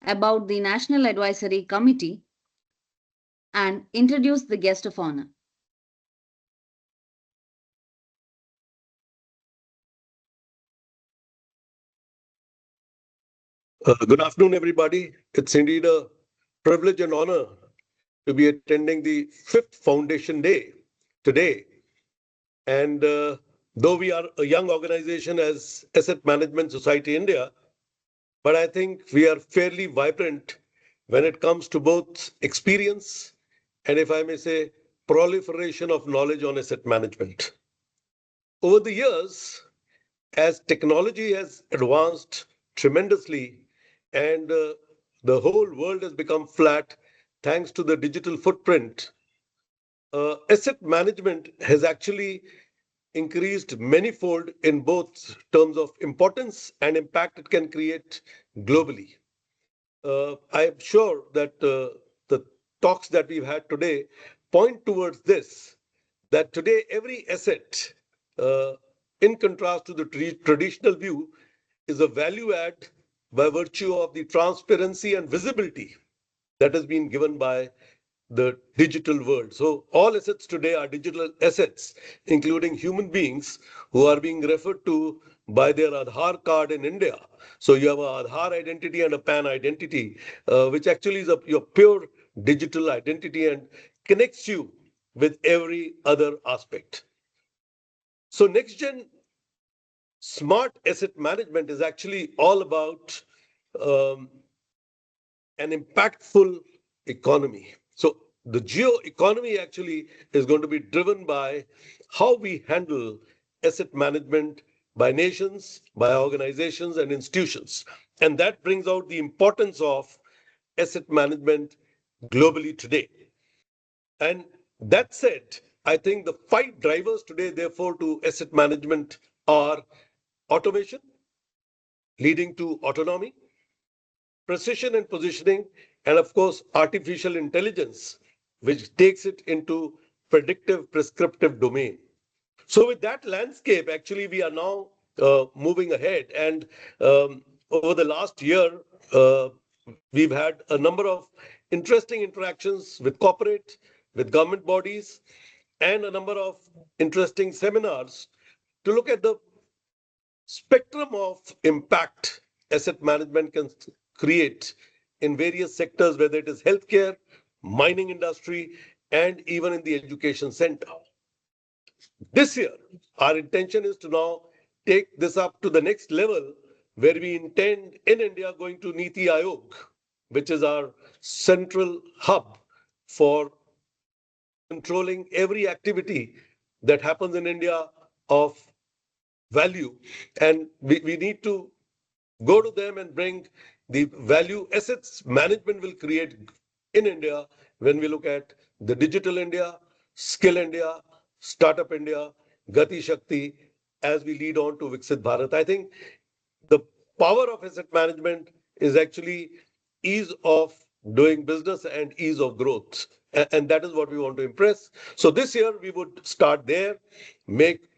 about the National Advisory Committee and introduce the guest of honor. Good afternoon, everybody. It's indeed a privilege and honor to be attending the 5th Foundation Day today. And though we are a young organization as Asset Management Society India, but I think we are fairly vibrant when it comes to both experience and, if I may say, proliferation of knowledge on asset management. Over the years, as technology has advanced tremendously and the whole world has become flat thanks to the digital footprint, asset management has actually increased manifold in both terms of importance and impact it can create globally. I am sure that the talks that we've had today point towards this, that today every asset, in contrast to the traditional view, is a value add by virtue of the transparency and visibility that has been given by the digital world. So all assets today are digital assets, including human beings who are being referred to by their Aadhaar card in India. So you have an Aadhaar identity and a PAN identity, which actually is your pure digital identity and connects you with every other aspect. So next gen smart asset management is actually all about an impactful economy. So the geo economy actually is going to be driven by how we handle asset management by nations, by organizations and institutions. And that brings out the importance of asset management globally today. And that said, I think the 5 drivers today, therefore, to asset management are automation, leading to autonomy, precision and positioning, and of course, artificial intelligence, which takes it into predictive prescriptive domain. So with that landscape, actually, we are now moving ahead. And over the last year, we've had a number of interesting interactions with corporate, with government bodies, and a number of interesting seminars to look at the spectrum of impact asset management can create in various sectors, whether it is healthcare, mining industry, and even in the education center. This year, our intention is to now take this up to the next level, where we intend in India going to Niti Aayog, which is our central hub for controlling every activity that happens in India of value. And we need to go to them and bring the value assets management will create in India when we look at the digital India, skill India, startup India, Gati Shakti, as we lead on to Viksit Bharat. I think the power of asset management is actually ease of doing business and ease of growth. And that is what we want to impress. So this year we would start there, make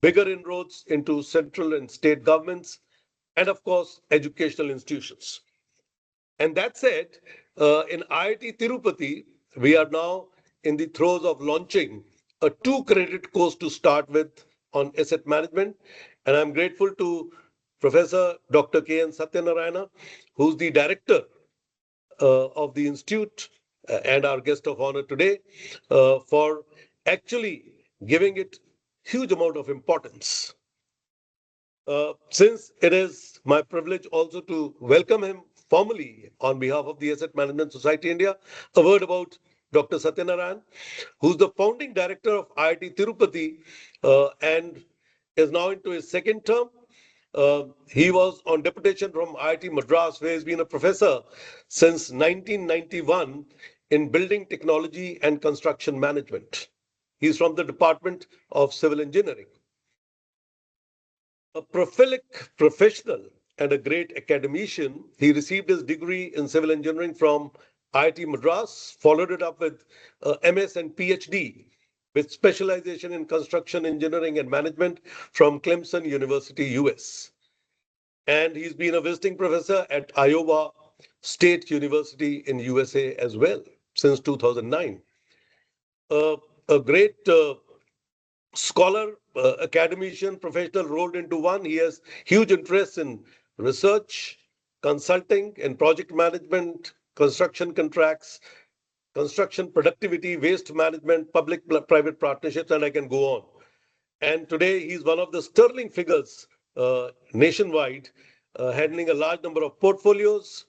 bigger inroads into central and state governments, and of course, educational institutions. And that said, in IIT Tirupati, we are now in the throes of launching a 2-credit course to start with on asset management. And I'm grateful to Professor Dr. K.N. Satyanarayana, who's the director of the institute and our guest of honor today, for actually giving it huge amount of importance. Since it is my privilege also to welcome him formally on behalf of the Asset Management Society India, a word about Dr. Satyanarayan, who's the founding director of IIT Tirupati and is now into his second term. He was on deputation from IIT Madras, where he's been a professor since 1991 in building technology and construction management. He's from the Department of Civil Engineering. A prolific professional and a great academician, he received his degree in civil engineering from IIT Madras, followed it up with MS and PhD with specialization in construction engineering and management from Clemson University, US. And he's been a visiting professor at Iowa State University in USA as well since 2009. A great scholar, academician, professional rolled into one. He has huge interest in research, consulting, and project management, construction contracts, construction productivity, waste management, public-private partnerships, and I can go on. And today he's one of the sterling figures nationwide, handling a large number of portfolios.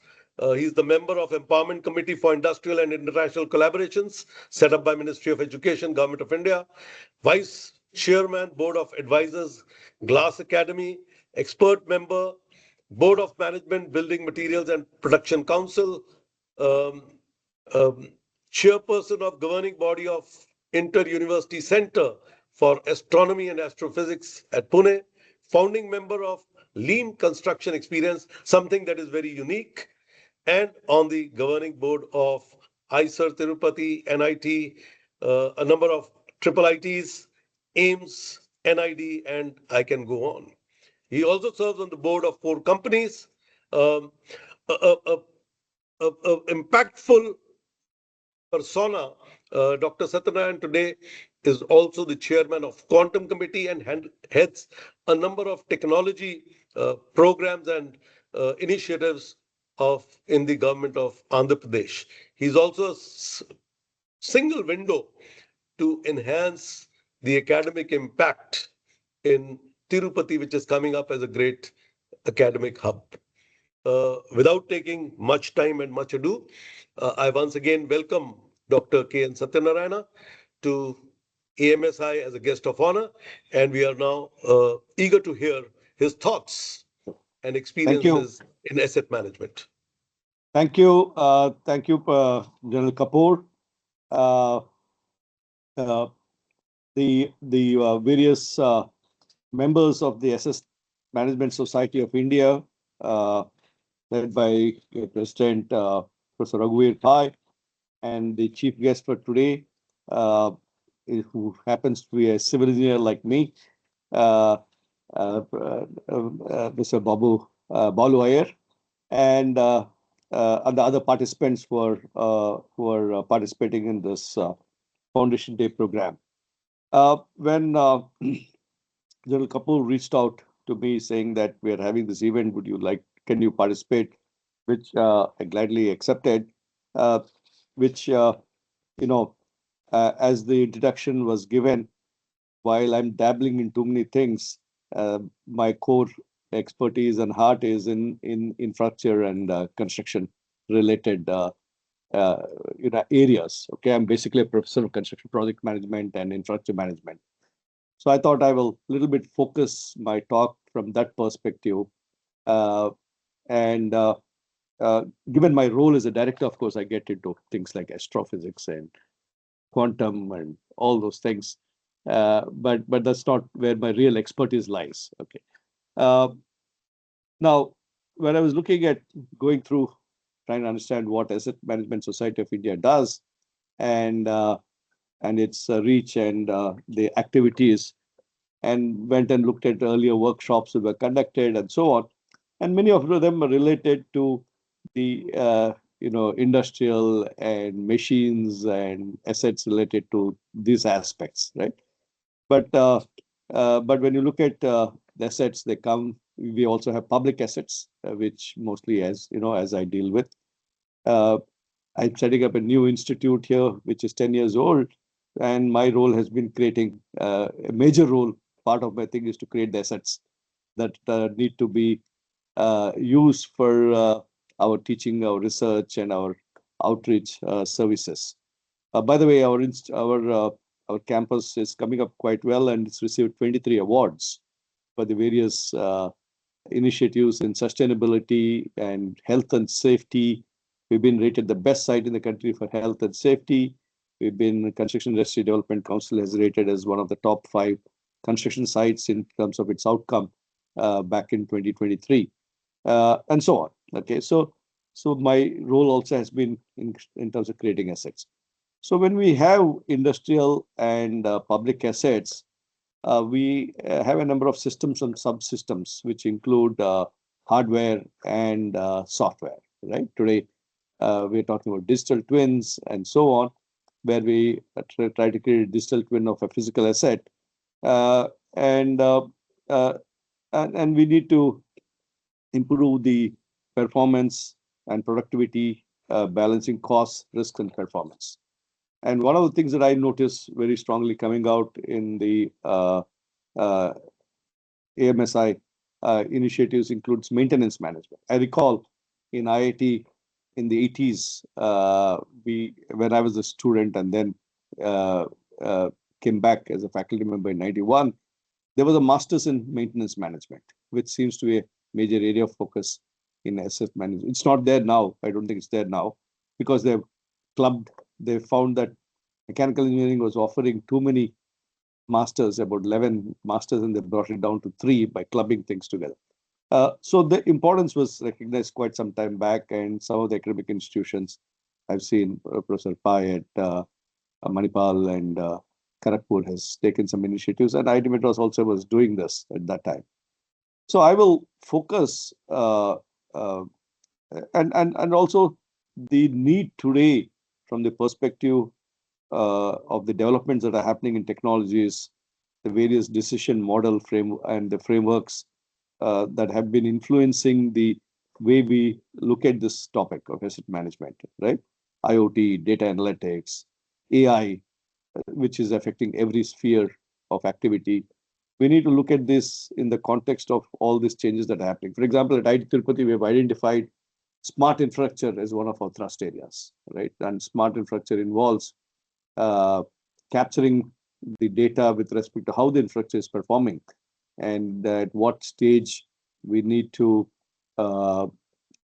He's the member of Empowerment Committee for Industrial and International Collaborations, set up by Ministry of Education, Government of India, Vice Chairman, Board of Advisors, Glass Academy, expert member, Board of Management, Building Materials and Production Council, chairperson of governing body of Inter-University Center for Astronomy and Astrophysics at Pune, founding member of Lean Construction Experience, something that is very unique, and on the governing board of ISER Tirupati, NIT, a number of triple ITs, AIMS, NID, and I can go on. He also serves on the board of 4 companies. Impactful persona, Dr. Satyanarayan today is also the chairman of Quantum Committee and heads a number of technology programs and initiatives in the government of Andhra Pradesh. He's also a single window to enhance the academic impact in Tirupati, which is coming up as a great academic hub. Without taking much time and much ado, I once again welcome Dr. K.N. Satyanarayana to AMSI as a guest of honor, and we are now eager to hear his thoughts and experiences in asset management. Thank you. Thank you, General Kapoor. The various members of the Asset Management Society of India, led by President Professor Raghuveer Pai, and the chief guest for today, who happens to be a civil engineer like me, Mr. Balu Iyer, and the other participants who are participating in this Foundation Day program. When General Kapoor reached out to me saying that we are having this event. Can you participate? Which I gladly accepted. Which as the introduction was given, while I'm dabbling in too many things, my core expertise and heart is in infrastructure and construction related areas. Okay, I'm basically a professor of construction project management and infrastructure management. So I thought I will a little bit focus my talk from that perspective. And given my role as a director, of course, I get into things like astrophysics and quantum and all those things. But that's not where my real expertise lies. Okay. Now, when I was looking at going through trying to understand what Asset Management Society of India does and its reach and the activities, and went and looked at earlier workshops that were conducted and so on, and many of them are related to the industrial and machines and assets related to these aspects, right? But when you look at the assets, we also have public assets, which mostly as I deal with. I'm setting up a new institute here, which is 10 years old, and my role has been creating a major role. Part of my thing is to create the assets that need to be used for our teaching, our research, and our outreach services. By the way, our campus is coming up quite well, and it's received 23 awards for the various initiatives in sustainability and health and safety. We've been rated the best site in the country for health and safety. Construction Industry Development Council has rated as one of the top 5 construction sites in terms of its outcome back in 2023, and so on. Okay, so my role also has been in terms of creating assets. So when we have industrial and public assets, we have a number of systems and subsystems, which include hardware and software, right? Today, we're talking about digital twins and so on, where we try to create a digital twin of a physical asset. And we need to improve the performance and productivity, balancing costs, risk, and performance. And one of the things that I noticed very strongly coming out in the AMSI initiatives includes maintenance management. I recall in IIT in the 80s, when I was a student and then came back as a faculty member in 91, there was a master's in maintenance management, which seems to be a major area of focus in asset management. It's not there now. I don't think it's there now because they found that mechanical engineering was offering too many masters, about 11 masters, and they brought it down to 3 by clubbing things together. So the importance was recognized quite some time back, and some of the academic institutions, I've seen Professor Pai at Manipal and Kharagpur has taken some initiatives, and IIT Madras also was doing this at that time. So I will focus and also the need today from the perspective of the developments that are happening in technologies, the various decision model and the frameworks that have been influencing the way we look at this topic of asset management, right? IoT, data analytics, AI, which is affecting every sphere of activity. We need to look at this in the context of all these changes that are happening. For example, at IIT Tirupati, we have identified smart infrastructure as one of our thrust areas, right? And smart infrastructure involves capturing the data with respect to how the infrastructure is performing and at what stage we need to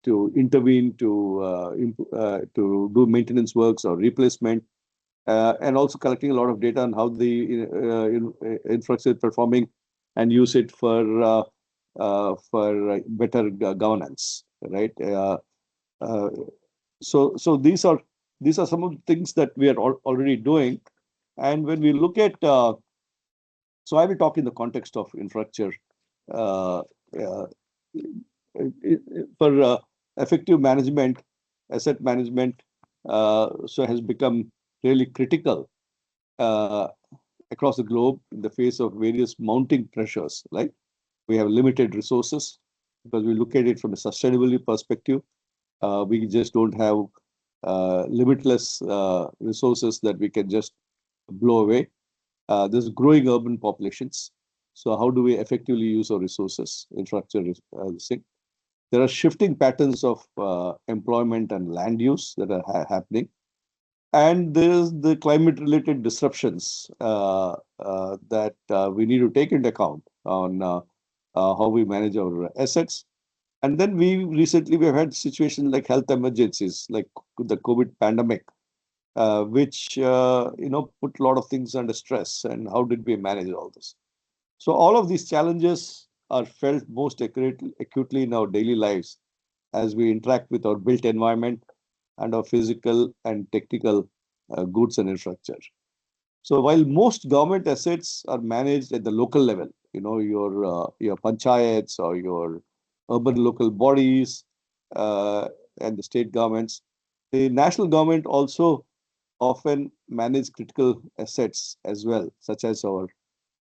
intervene to do maintenance works or replacement, and also collecting a lot of data on how the infrastructure is performing and use it for better governance, right? So these are some of the things that we are already doing. And when we look at, so I will talk in the context of infrastructure for effective management, asset management, so has become really critical across the globe in the face of various mounting pressures, right? We have limited resources because we look at it from a sustainability perspective. We just don't have limitless resources that we can just blow away. There's growing urban populations. So how do we effectively use our resources? Infrastructure is thing. There are shifting patterns of employment and land use that are happening. And there's the climate-related disruptions that we need to take into account on how we manage our assets. And then we have had situations like health emergencies, like the COVID pandemic, which put a lot of things under stress. And how did we manage all this? So all of these challenges are felt most acutely in our daily lives as we interact with our built environment and our physical and technical goods and infrastructure. So while most government assets are managed at the local level, your panchayats or your urban local bodies and the state governments, the national government also often manage critical assets as well, such as our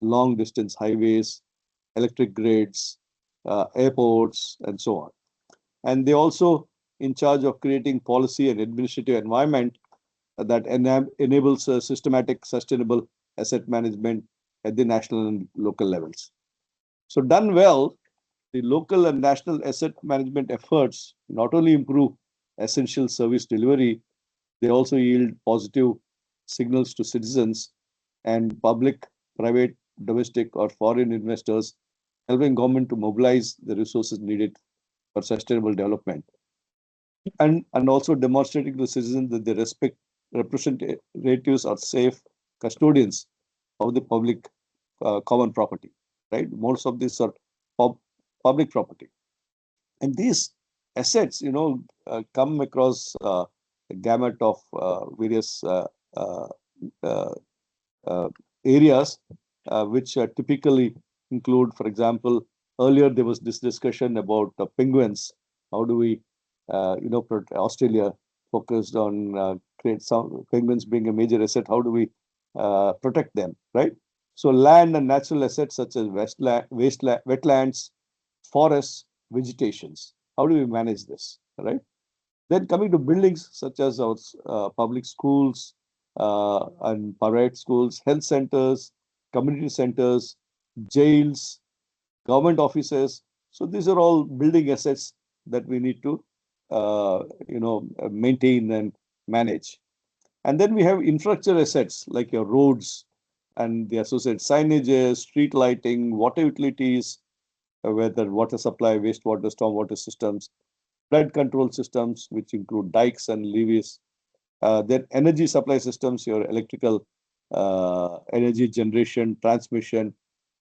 long distance highways, electric grids, airports, and so on. And they also in charge of creating policy and administrative environment that enables systematic, sustainable asset management at the national and local levels. So done well, the local and national asset management efforts not only improve essential service delivery, they also yield positive signals to citizens and public, private, domestic, or foreign investors, helping government to mobilize the resources needed for sustainable development. And also demonstrating to citizens that the representatives are safe custodians of the public common property, right? Most of these are public property. And these assets, come across a gamut of various areas, which typically include, for example, earlier there was this discussion about penguins. How do we, Australia focused on create some penguins being a major asset. How do we protect them, right? So land and natural assets such as wetlands, forests, vegetations. How do we manage this, right? Then coming to buildings such as our public schools and private schools, health centers, community centers, jails, government offices. So these are all building assets that we need to, maintain and manage. And then we have infrastructure assets like your roads and the associated signages, street lighting, water utilities, whether water supply, wastewater, stormwater systems, flood control systems, which include dikes and levees. Then energy supply systems, your electrical energy generation, transmission,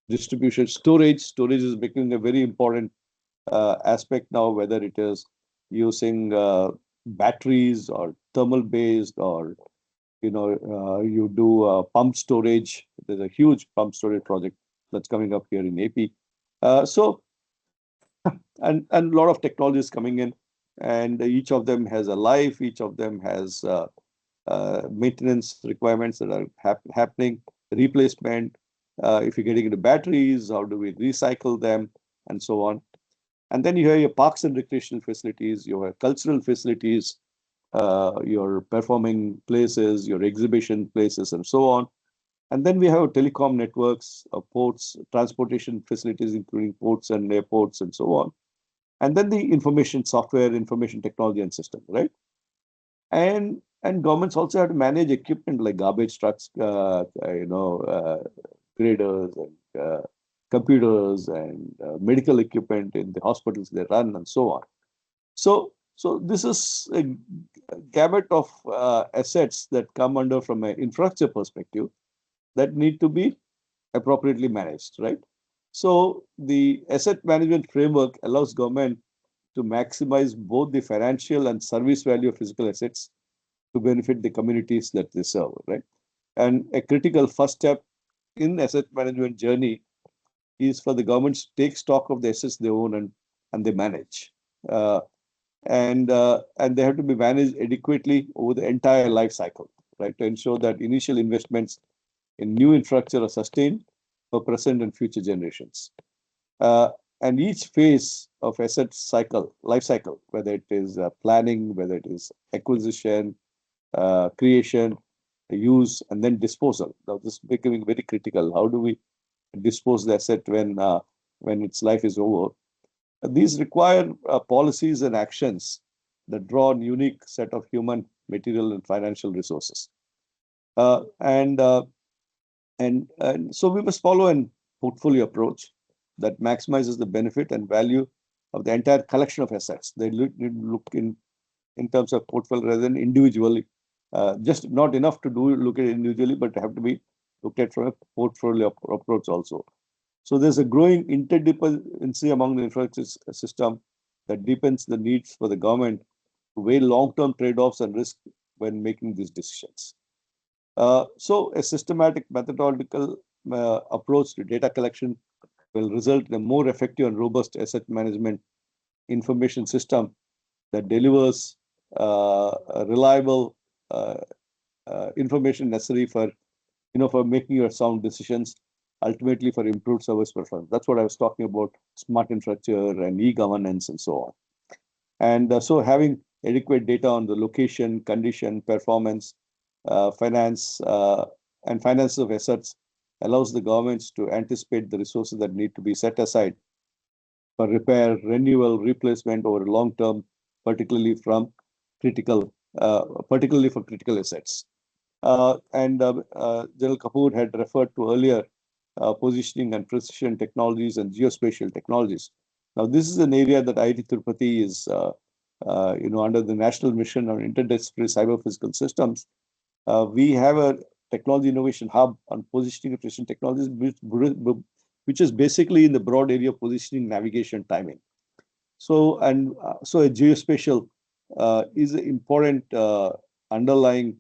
distribution, storage. Storage is becoming a very important aspect now, whether it is using batteries or thermal based, or you do pump storage. There's a huge pump storage project that's coming up here in AP. And a lot of technologies coming in, and each of them has a life. Each of them has maintenance requirements that are happening, replacement. If you're getting into batteries, how do we recycle them, and so on. And then you have your parks and recreational facilities, your cultural facilities, your performing places, your exhibition places, and so on. And then we have telecom networks, ports, transportation facilities, including ports and airports, and so on. And then the information software, information technology, and system, right? And governments also have to manage equipment like garbage trucks, graders, and computers, and medical equipment in the hospitals they run, and so on. So this is a gamut of assets that come under from an infrastructure perspective that need to be appropriately managed, right? So the asset management framework allows government to maximize both the financial and service value of physical assets to benefit the communities that they serve, right? And a critical first step in asset management journey is for the government to take stock of the assets they own and they manage. And they have to be managed adequately over the entire life cycle, right? To ensure that initial investments in new infrastructure are sustained for present and future generations. And each phase of asset cycle, life cycle, whether it is planning, whether it is acquisition, creation, use, and then disposal. Now this is becoming very critical. How do we dispose the asset when its life is over? These require policies and actions that draw a unique set of human, material, and financial resources. And so we must follow a portfolio approach that maximizes the benefit and value of the entire collection of assets. They look in terms of portfolio rather than individually. Just not enough to look at it individually, but have to be looked at from a portfolio approach also. So there's a growing interdependency among the infrastructure system that deepens the needs for the government to weigh long-term trade-offs and risk when making these decisions. So a systematic methodological approach to data collection will result in a more effective and robust asset management information system that delivers reliable information necessary for making your sound decisions, ultimately for improved service performance. That's what I was talking about: smart infrastructure and e-governance and so on. And so having adequate data on the location, condition, performance, finance, and finances of assets allows the governments to anticipate the resources that need to be set aside for repair, renewal, replacement over long term, particularly for critical assets. General Kapoor had referred to earlier positioning and precision technologies and geospatial technologies. Now, this is an area that IIT Tirupati is, under the National Mission on Interdisciplinary Cyber-Physical Systems. We have a technology innovation hub on positioning and precision technologies, which is basically in the broad area of positioning, navigation, timing. So a geospatial is an important underlying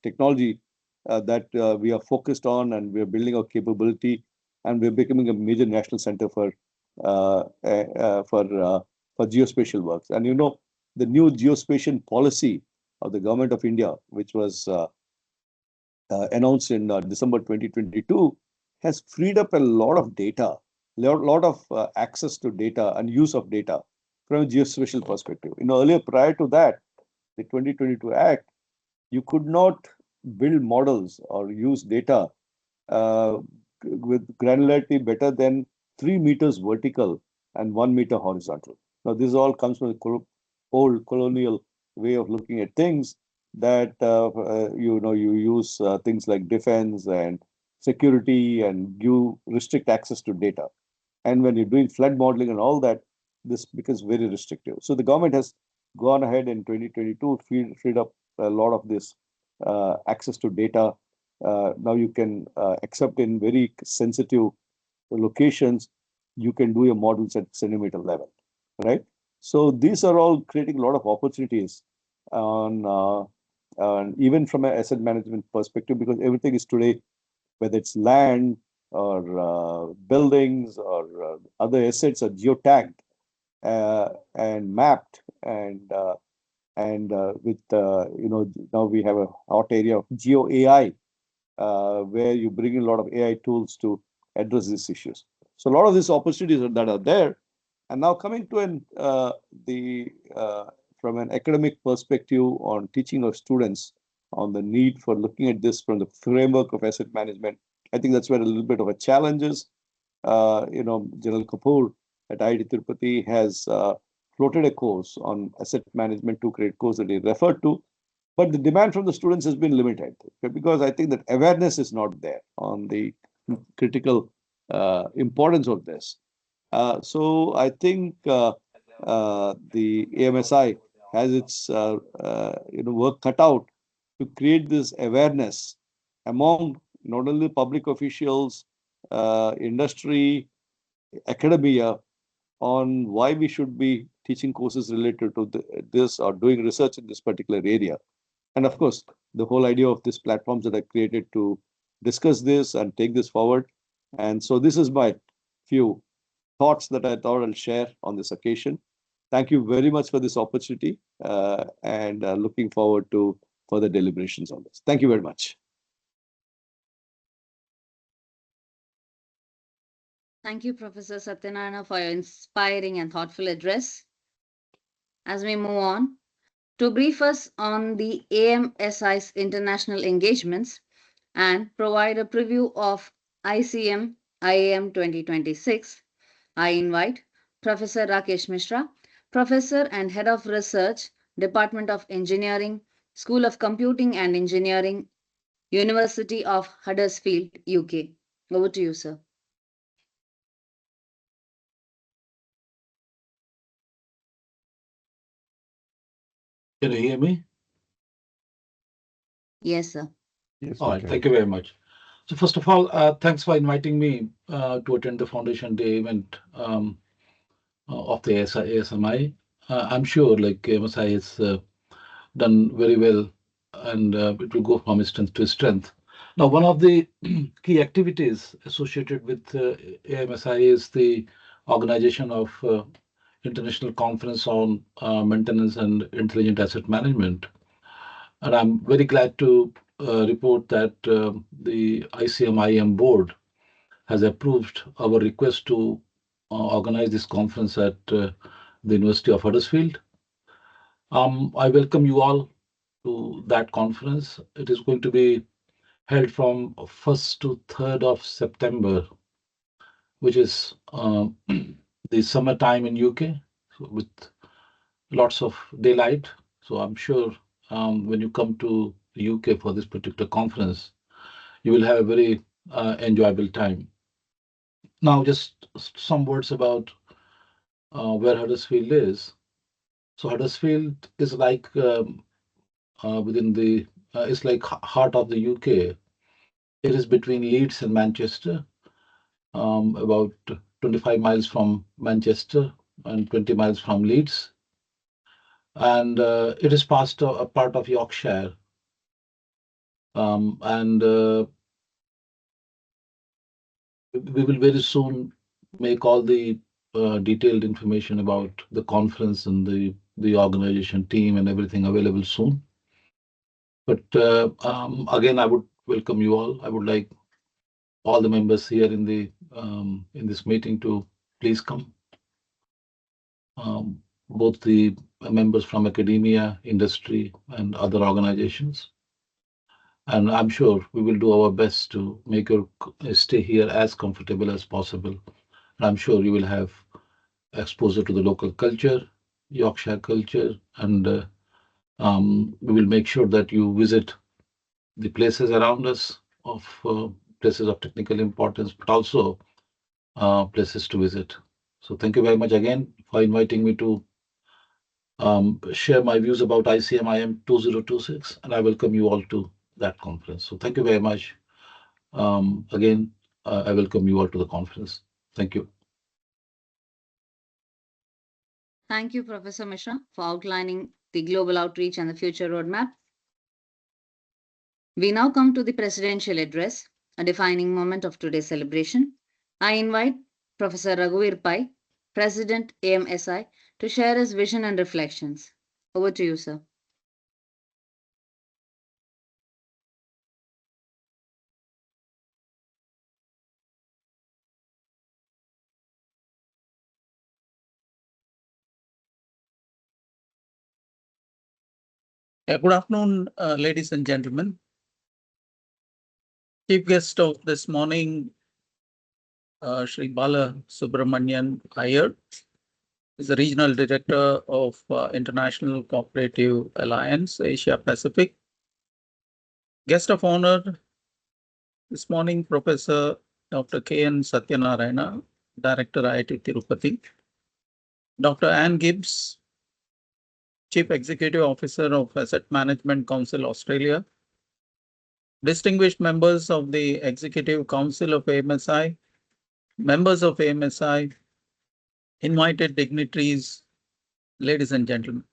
technology that we are focused on, and we are building our capability, and we're becoming a major national center for geospatial works. And the new geospatial policy of the government of India, which was announced in December 2022, has freed up a lot of data, lot of access to data and use of data from a geospatial perspective. Earlier, prior to that, the 2022 Act, you could not build models or use data with granularity better than 3 meters vertical and 1 meter horizontal. Now, this all comes from the old colonial way of looking at things, that you use things like defense and security and you restrict access to data. And when you're doing flood modeling and all that, this becomes very restrictive. So the government has gone ahead in 2022, freed up a lot of this access to data. Now you can, except in very sensitive locations, you can do your models at centimeter level, right? So these are all creating a lot of opportunities on even from an asset management perspective, because everything is today, whether it's land or buildings or other assets, are geotagged and mapped, and with now we have a hot area of geo AI, where you bring in a lot of AI tools to address these issues. So a lot of these opportunities that are there. And now coming to from an academic perspective on teaching our students on the need for looking at this from the framework of asset management, I think that's where a little bit of a challenge is. General Kapoor at IIT Tirupati has floated a course on asset management, 2 credit course that he referred to, but the demand from the students has been limited, because I think that awareness is not there on the critical importance of this. So I think the AMSI has its work cut out to create this awareness among not only public officials, industry, academia, on why we should be teaching courses related to this or doing research in this particular area. And of course, the whole idea of these platforms that are created to discuss this and take this forward. And so this is my few thoughts that I thought I'll share on this occasion. Thank you very much for this opportunity, and looking forward to further deliberations on this. Thank you very much. Thank you, Professor Satyanarayana, for your inspiring and thoughtful address. As we move on, to brief us on the AMSI's international engagements and provide a preview of ICM IAM 2026, I invite Professor Rakesh Mishra, Professor and Head of Research, Department of Engineering, School of Computing and Engineering, University of Huddersfield, UK. Over to you, sir. Can you hear me? Yes, sir. Yes, All we right, can. thank you very much. So first of all, thanks for inviting me to attend the Foundation Day event of the ASMI. I'm sure like AMSI has done very well and it will go from strength to strength. Now, one of the key activities associated with AMSI is the organization of International Conference on Maintenance and Intelligent Asset Management. And I'm very glad to report that the ICMIM board has approved our request to organize this conference at the University of Huddersfield. I welcome you all to that conference. It is going to be held from 1st to 3rd of September, which is the summertime in UK, so with lots of daylight. So I'm sure when you come to the UK for this particular conference, you will have a very enjoyable time. Now, just some words about where Huddersfield is. So Huddersfield is like within the it's like heart of the UK. It is between Leeds and Manchester, about 25 miles from Manchester and 20 miles from Leeds. And it is past a part of Yorkshire. And we will very soon make all the detailed information about the conference and the organization team and everything available soon. But again, I would welcome you all. I would like all the members here in this meeting to please come. Both the members from academia, industry, and other organizations. And I'm sure we will do our best to make your stay here as comfortable as possible. And I'm sure you will have exposure to the local culture, Yorkshire culture, and we will make sure that you visit the places around us of places of technical importance, but also places to visit. So thank you very much again for inviting me to share my views about ICMIM 2026, and I welcome you all to that conference. So thank you very much. Again, I welcome you all to the conference. Thank you. Thank you, Professor Mishra, for outlining the global outreach and the future roadmap. We now come to the presidential address, a defining moment of today's celebration. I invite Professor Raghuveer Pai, President AMSI, to share his vision and reflections. Over to you, sir. Good afternoon, ladies and gentlemen. Chief guest of this morning, Sri Bala Subramanian Iyer, is the Regional Director of International Cooperative Alliance, Asia Pacific. Guest of honor this morning, Professor Dr. K.N. Satyanarayana, Director IIT Tirupati. Dr. Anne Gibbs, Chief Executive Officer of Asset Management Council Australia. Distinguished members of the Executive Council of AMSI, members of AMSI, invited dignitaries, ladies and gentlemen.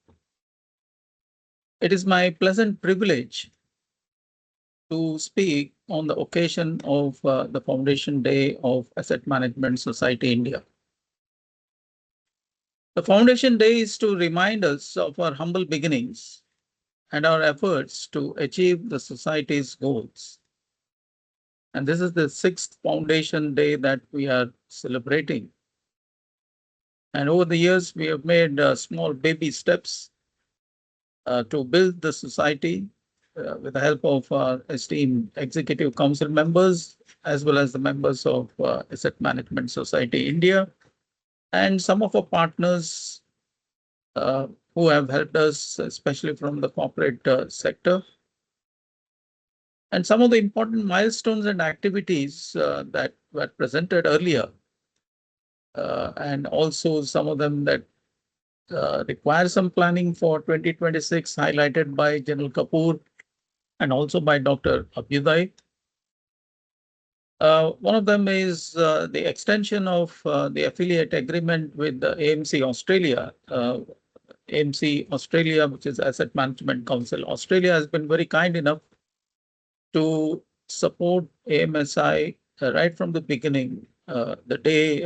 It is my pleasant privilege to speak on the occasion of the Foundation Day of Asset Management Society India. The Foundation Day is to remind us of our humble beginnings and our efforts to achieve the society's goals. And this is the 6th Foundation Day that we are celebrating. And over the years, we have made small baby steps to build the society with the help of our esteemed Executive Council members, as well as the members of Asset Management Society India, and some of our partners who have helped us, especially from the corporate sector. And some of the important milestones and activities that were presented earlier, and also some of them that require some planning for 2026, highlighted by General Kapoor and also by Dr. Abhyuday. One of them is the extension of the affiliate agreement with the AMC Australia. AMC Australia, which is Asset Management Council Australia, has been very kind enough to support AMSI right from the beginning. The day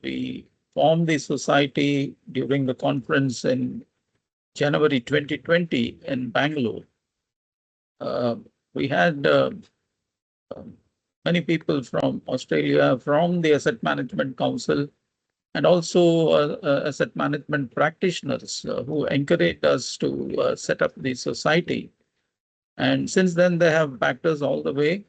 we formed the society during the conference in January 2020 in Bangalore, we had many people from Australia, from the Asset Management Council, and also asset management practitioners who encouraged us to set up the society. And since then, they have backed us all the way.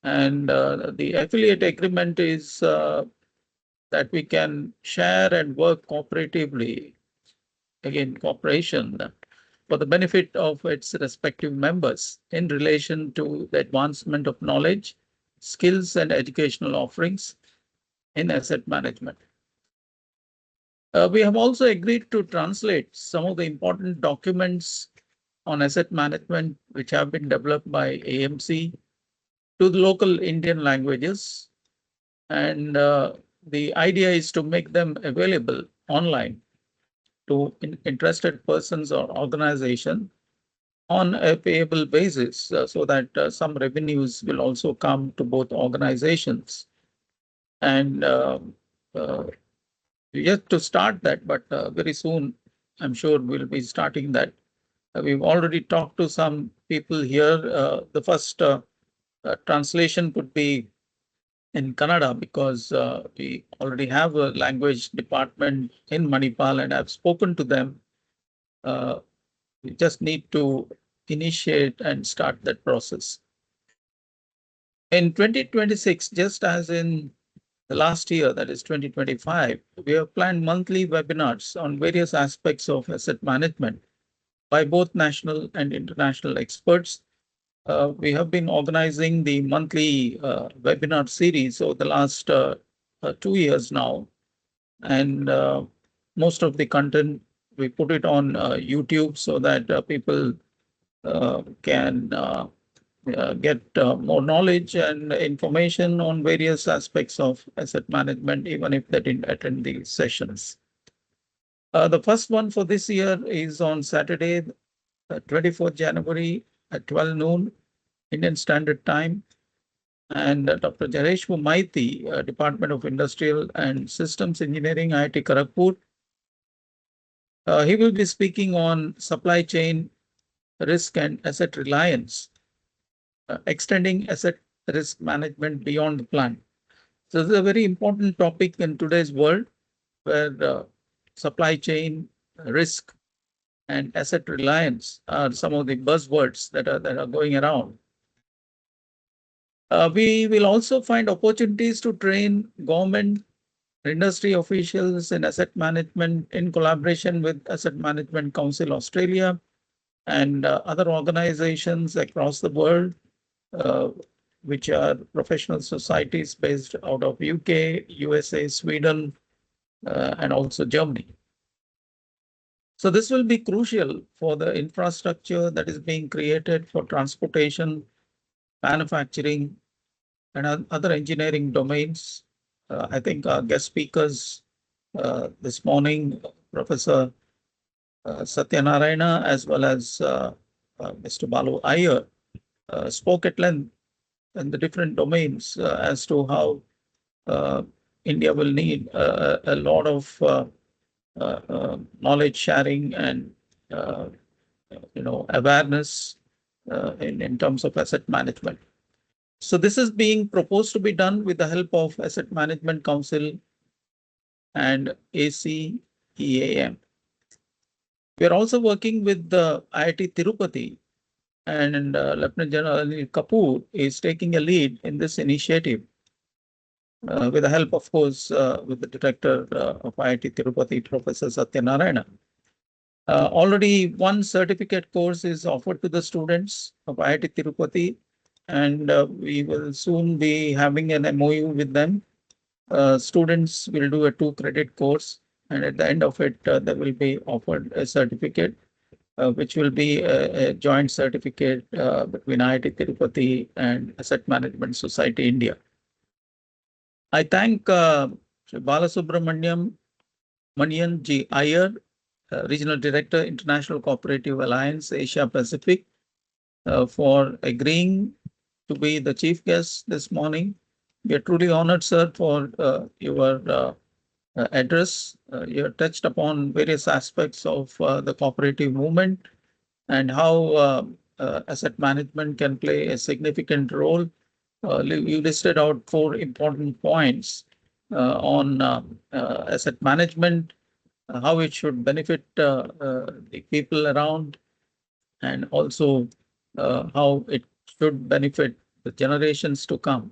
And the affiliate agreement is that we can share and work cooperatively, again, cooperation, for the benefit of its respective members in relation to the advancement of knowledge, skills, and educational offerings in asset management. We have also agreed to translate some of the important documents on asset management which have been developed by AMC to the local Indian languages. And the idea is to make them available online to interested persons or organizations on a payable basis, so that some revenues will also come to both organizations. And yet to start that, but very soon, I'm sure we'll be starting that. We've already talked to some people here. The first translation could be in Kannada, because we already have a language department in Manipal, and I've spoken to them. We just need to initiate and start that process. In 2026, just as in the last year, that is 2025, we have planned monthly webinars on various aspects of asset management by both national and international experts. We have been organizing the monthly webinar series over the last 2 years now. And most of the content, we put it on YouTube so that people can get more knowledge and information on various aspects of asset management, even if they didn't attend the sessions. The first one for this year is on Saturday, 24th January at 12 noon, Indian Standard Time. And Dr. Jaresh Maiti, Department of Industrial and Systems Engineering, IIT Kharagpur. He will be speaking on supply chain risk and asset reliance, extending asset risk management beyond the plant. So this is a very important topic in today's world, where supply chain risk and asset reliance are some of the buzzwords that are going around. We will also find opportunities to train government, industry officials in asset management in collaboration with Asset Management Council Australia and other organizations across the world, which are professional societies based out of UK, USA, Sweden, and also Germany. So this will be crucial for the infrastructure that is being created for transportation, manufacturing, and other engineering domains. I think our guest speakers this morning, Professor Satyanarayana, as well as Mr. Balu Iyer, spoke at length in the different domains as to how India will need a lot of knowledge sharing and awareness in terms of asset management. So this is being proposed to be done with the help of Asset Management Council and ACEAM. We are also working with the IIT Tirupati, and Lieutenant General Anil Kapoor is taking a lead in this initiative with the help, of course, with the director of IIT Tirupati, Professor Satyanarayana. Already one certificate course is offered to the students of IIT Tirupati, and we will soon be having an MOU with them. Students will do a 2-credit course, and at the end of it, they will be offered a certificate, which will be a joint certificate between IIT Tirupati and Asset Management Society India. I thank Shri Balasubramanian G. Iyer, Regional Director, International Cooperative Alliance, Asia Pacific, for agreeing to be the chief guest this morning. We are truly honored, sir, for your address. You have touched upon various aspects of the cooperative movement and how asset management can play a significant role. You listed out 4 important points on asset management, how it should benefit the people around, and also how it should benefit the generations to come.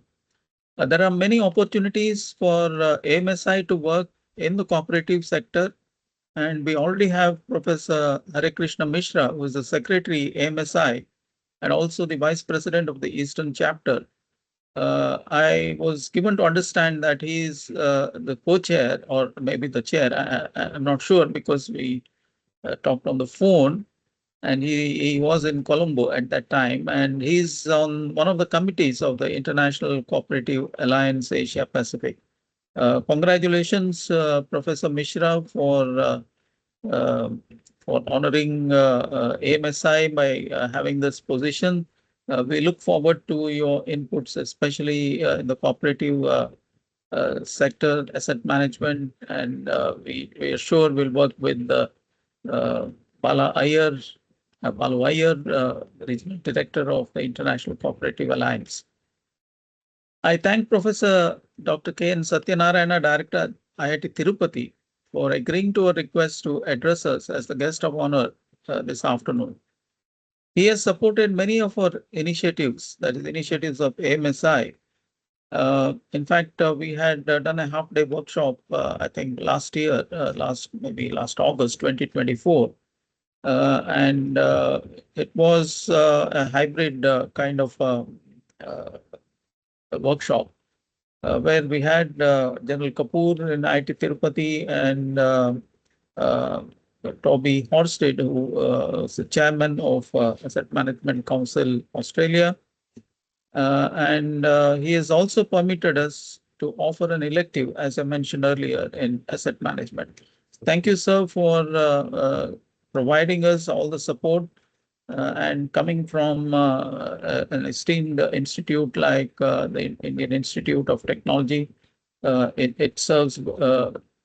There are many opportunities for AMSI to work in the cooperative sector, and we already have Professor Hare Krishna Mishra, who is the Secretary AMSI and also the Vice President of the Eastern Chapter. I was given to understand that he is the co-chair, or maybe the chair. I'm not sure, because we talked on the phone, and he was in Colombo at that time, and he's on one of the committees of the International Cooperative Alliance Asia Pacific. Congratulations, Professor Mishra, for honoring AMSI by having this position. We look forward to your inputs, especially in the cooperative sector, asset management, and we are sure we'll work with Balu Iyer, Regional Director of the International Cooperative Alliance. I thank Professor Dr. K.N. Satyanarayana, Director, IIT Tirupati, for agreeing to a request to address us as the guest of honor this afternoon. He has supported many of our initiatives, that is, initiatives of AMSI. In fact, we had done a half-day workshop, I think last year, last August 2024. And it was a hybrid kind of workshop where we had General Kapoor in IIT Tirupati and Toby Horsted, who is the chairman of Asset Management Council Australia. And he has also permitted us to offer an elective, as I mentioned earlier, in asset management. Thank you, sir, for providing us all the support and coming from an esteemed institute like the Indian Institute of Technology. It serves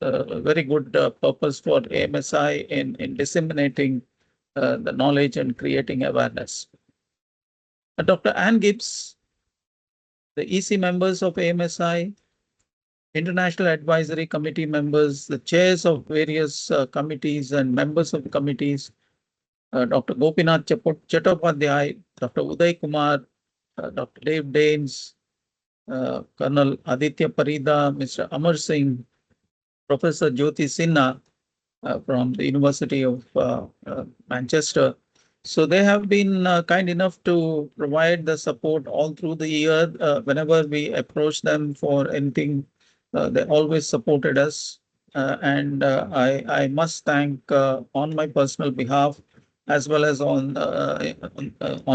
a very good purpose for AMSI in disseminating the knowledge and creating awareness. Dr. Ann Gibbs, the EC members of AMSI, International Advisory Committee members, the chairs of various committees and members of committees, Dr. Gopinath Chattopadhyay, Dr. Uday Kumar, Dr. Dave Daines, Colonel Aditya Parida, Mr. Amar Singh, Professor Jyoti Sinha from the University of Manchester. So they have been kind enough to provide the support all through the year. Whenever we approach them for anything, they always supported us. And I must thank on my personal behalf, as well as on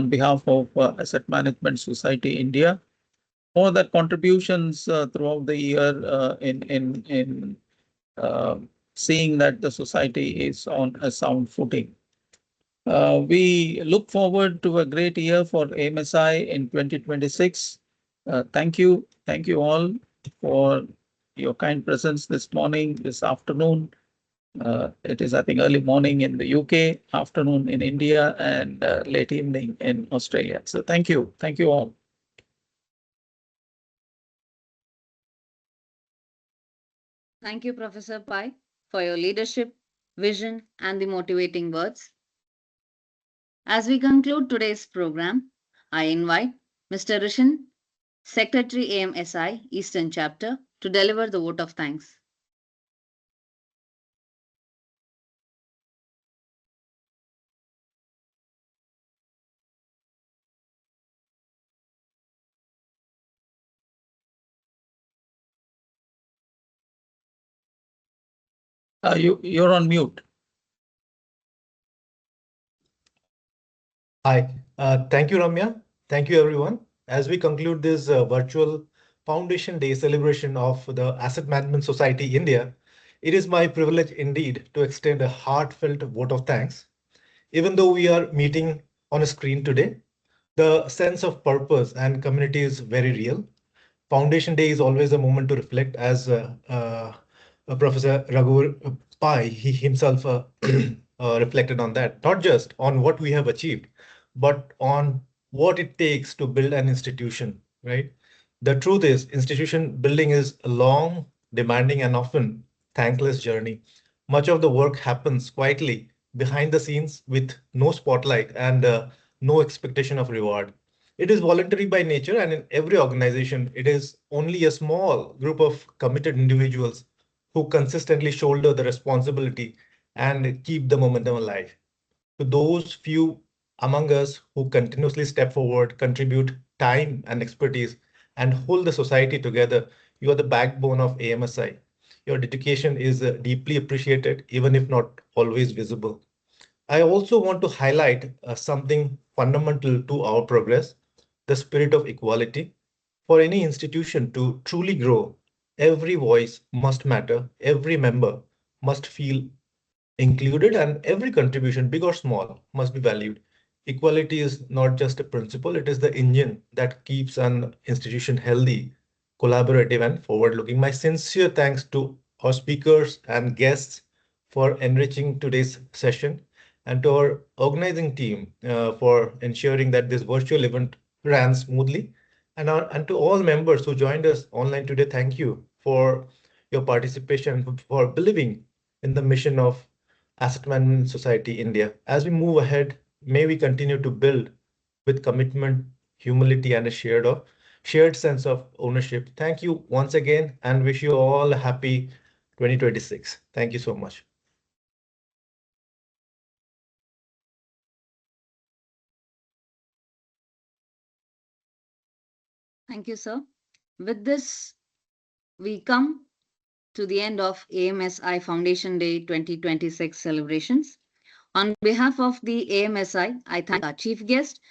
behalf of Asset Management Society India, for their contributions throughout the year in seeing that the society is on a sound footing. We look forward to a great year for AMSI in 2026. Thank you all for your kind presence this morning, this afternoon. It is, I think, early morning in the UK, afternoon in India, and late evening in Australia. So thank you all. Thank you, Professor Pai, for your leadership, vision, and the motivating words. As we conclude today's program, I invite Mr. Rishan, Secretary AMSI Eastern Chapter, to deliver the vote of thanks. You're on mute. Hi, thank you, Ramya. Thank you, everyone. As we conclude this virtual Foundation Day celebration of the Asset Management Society India, it is my privilege indeed to extend a heartfelt vote of thanks. Even though we are meeting on a screen today, the sense of purpose and community is very real. Foundation Day is always a moment to reflect, as Professor Raghu Pai, he himself reflected on that, not just on what we have achieved, but on what it takes to build an institution, right? The truth is, institution building is a long, demanding, and often thankless journey. Much of the work happens quietly behind the scenes with no spotlight and no expectation of reward. It is voluntary by nature, and in every organization, it is only a small group of committed individuals who consistently shoulder the responsibility and keep the momentum alive. To those few among us who continuously step forward, contribute time and expertise, and hold the society together, you are the backbone of AMSI. Your dedication is deeply appreciated, even if not always visible. I also want to highlight something fundamental to our progress, the spirit of equality. For any institution to truly grow, every voice must matter, every member must feel included, and every contribution, big or small, must be valued. Equality is not just a principle, it is the engine that keeps an institution healthy, collaborative, and forward looking. My sincere thanks to our speakers and guests for enriching today's session, and to our organizing team for ensuring that this virtual event ran smoothly. And to all members who joined us online today, thank you for your participation, for believing in the mission of Asset Management Society India. As we move ahead, may we continue to build with commitment, humility, and a shared sense of ownership. Thank you once again, and wish you all a happy 2026. Thank you so much. Thank you, sir. With this, we come to the end of AMSI Foundation Day 2026 celebrations. On behalf of the AMSI, I thank our chief guest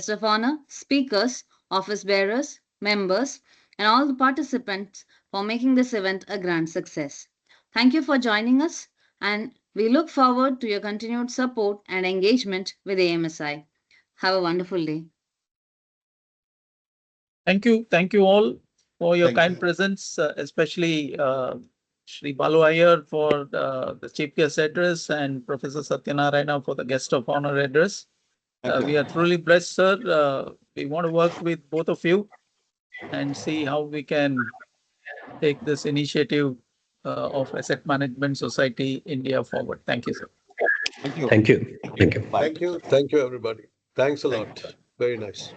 of honor, speakers, office bearers, members, and all the participants for making this event a grand success. Thank you for joining us, and we look forward to your continued support and engagement with AMSI. Have a wonderful day. Thank you. Thank you all for your Thank kind you. presence, especially Shri Balu Iyer for the chief guest address and Professor Satyanarayana for the guest of honor address. We are truly blessed, sir. We want to work with both of you and see how we can take this initiative of Asset Management Society India forward. Thank you, sir. Thank you. Thank you. Thank you. Bye. Thank you. Thank you, everybody. Thanks a lot. Very nice.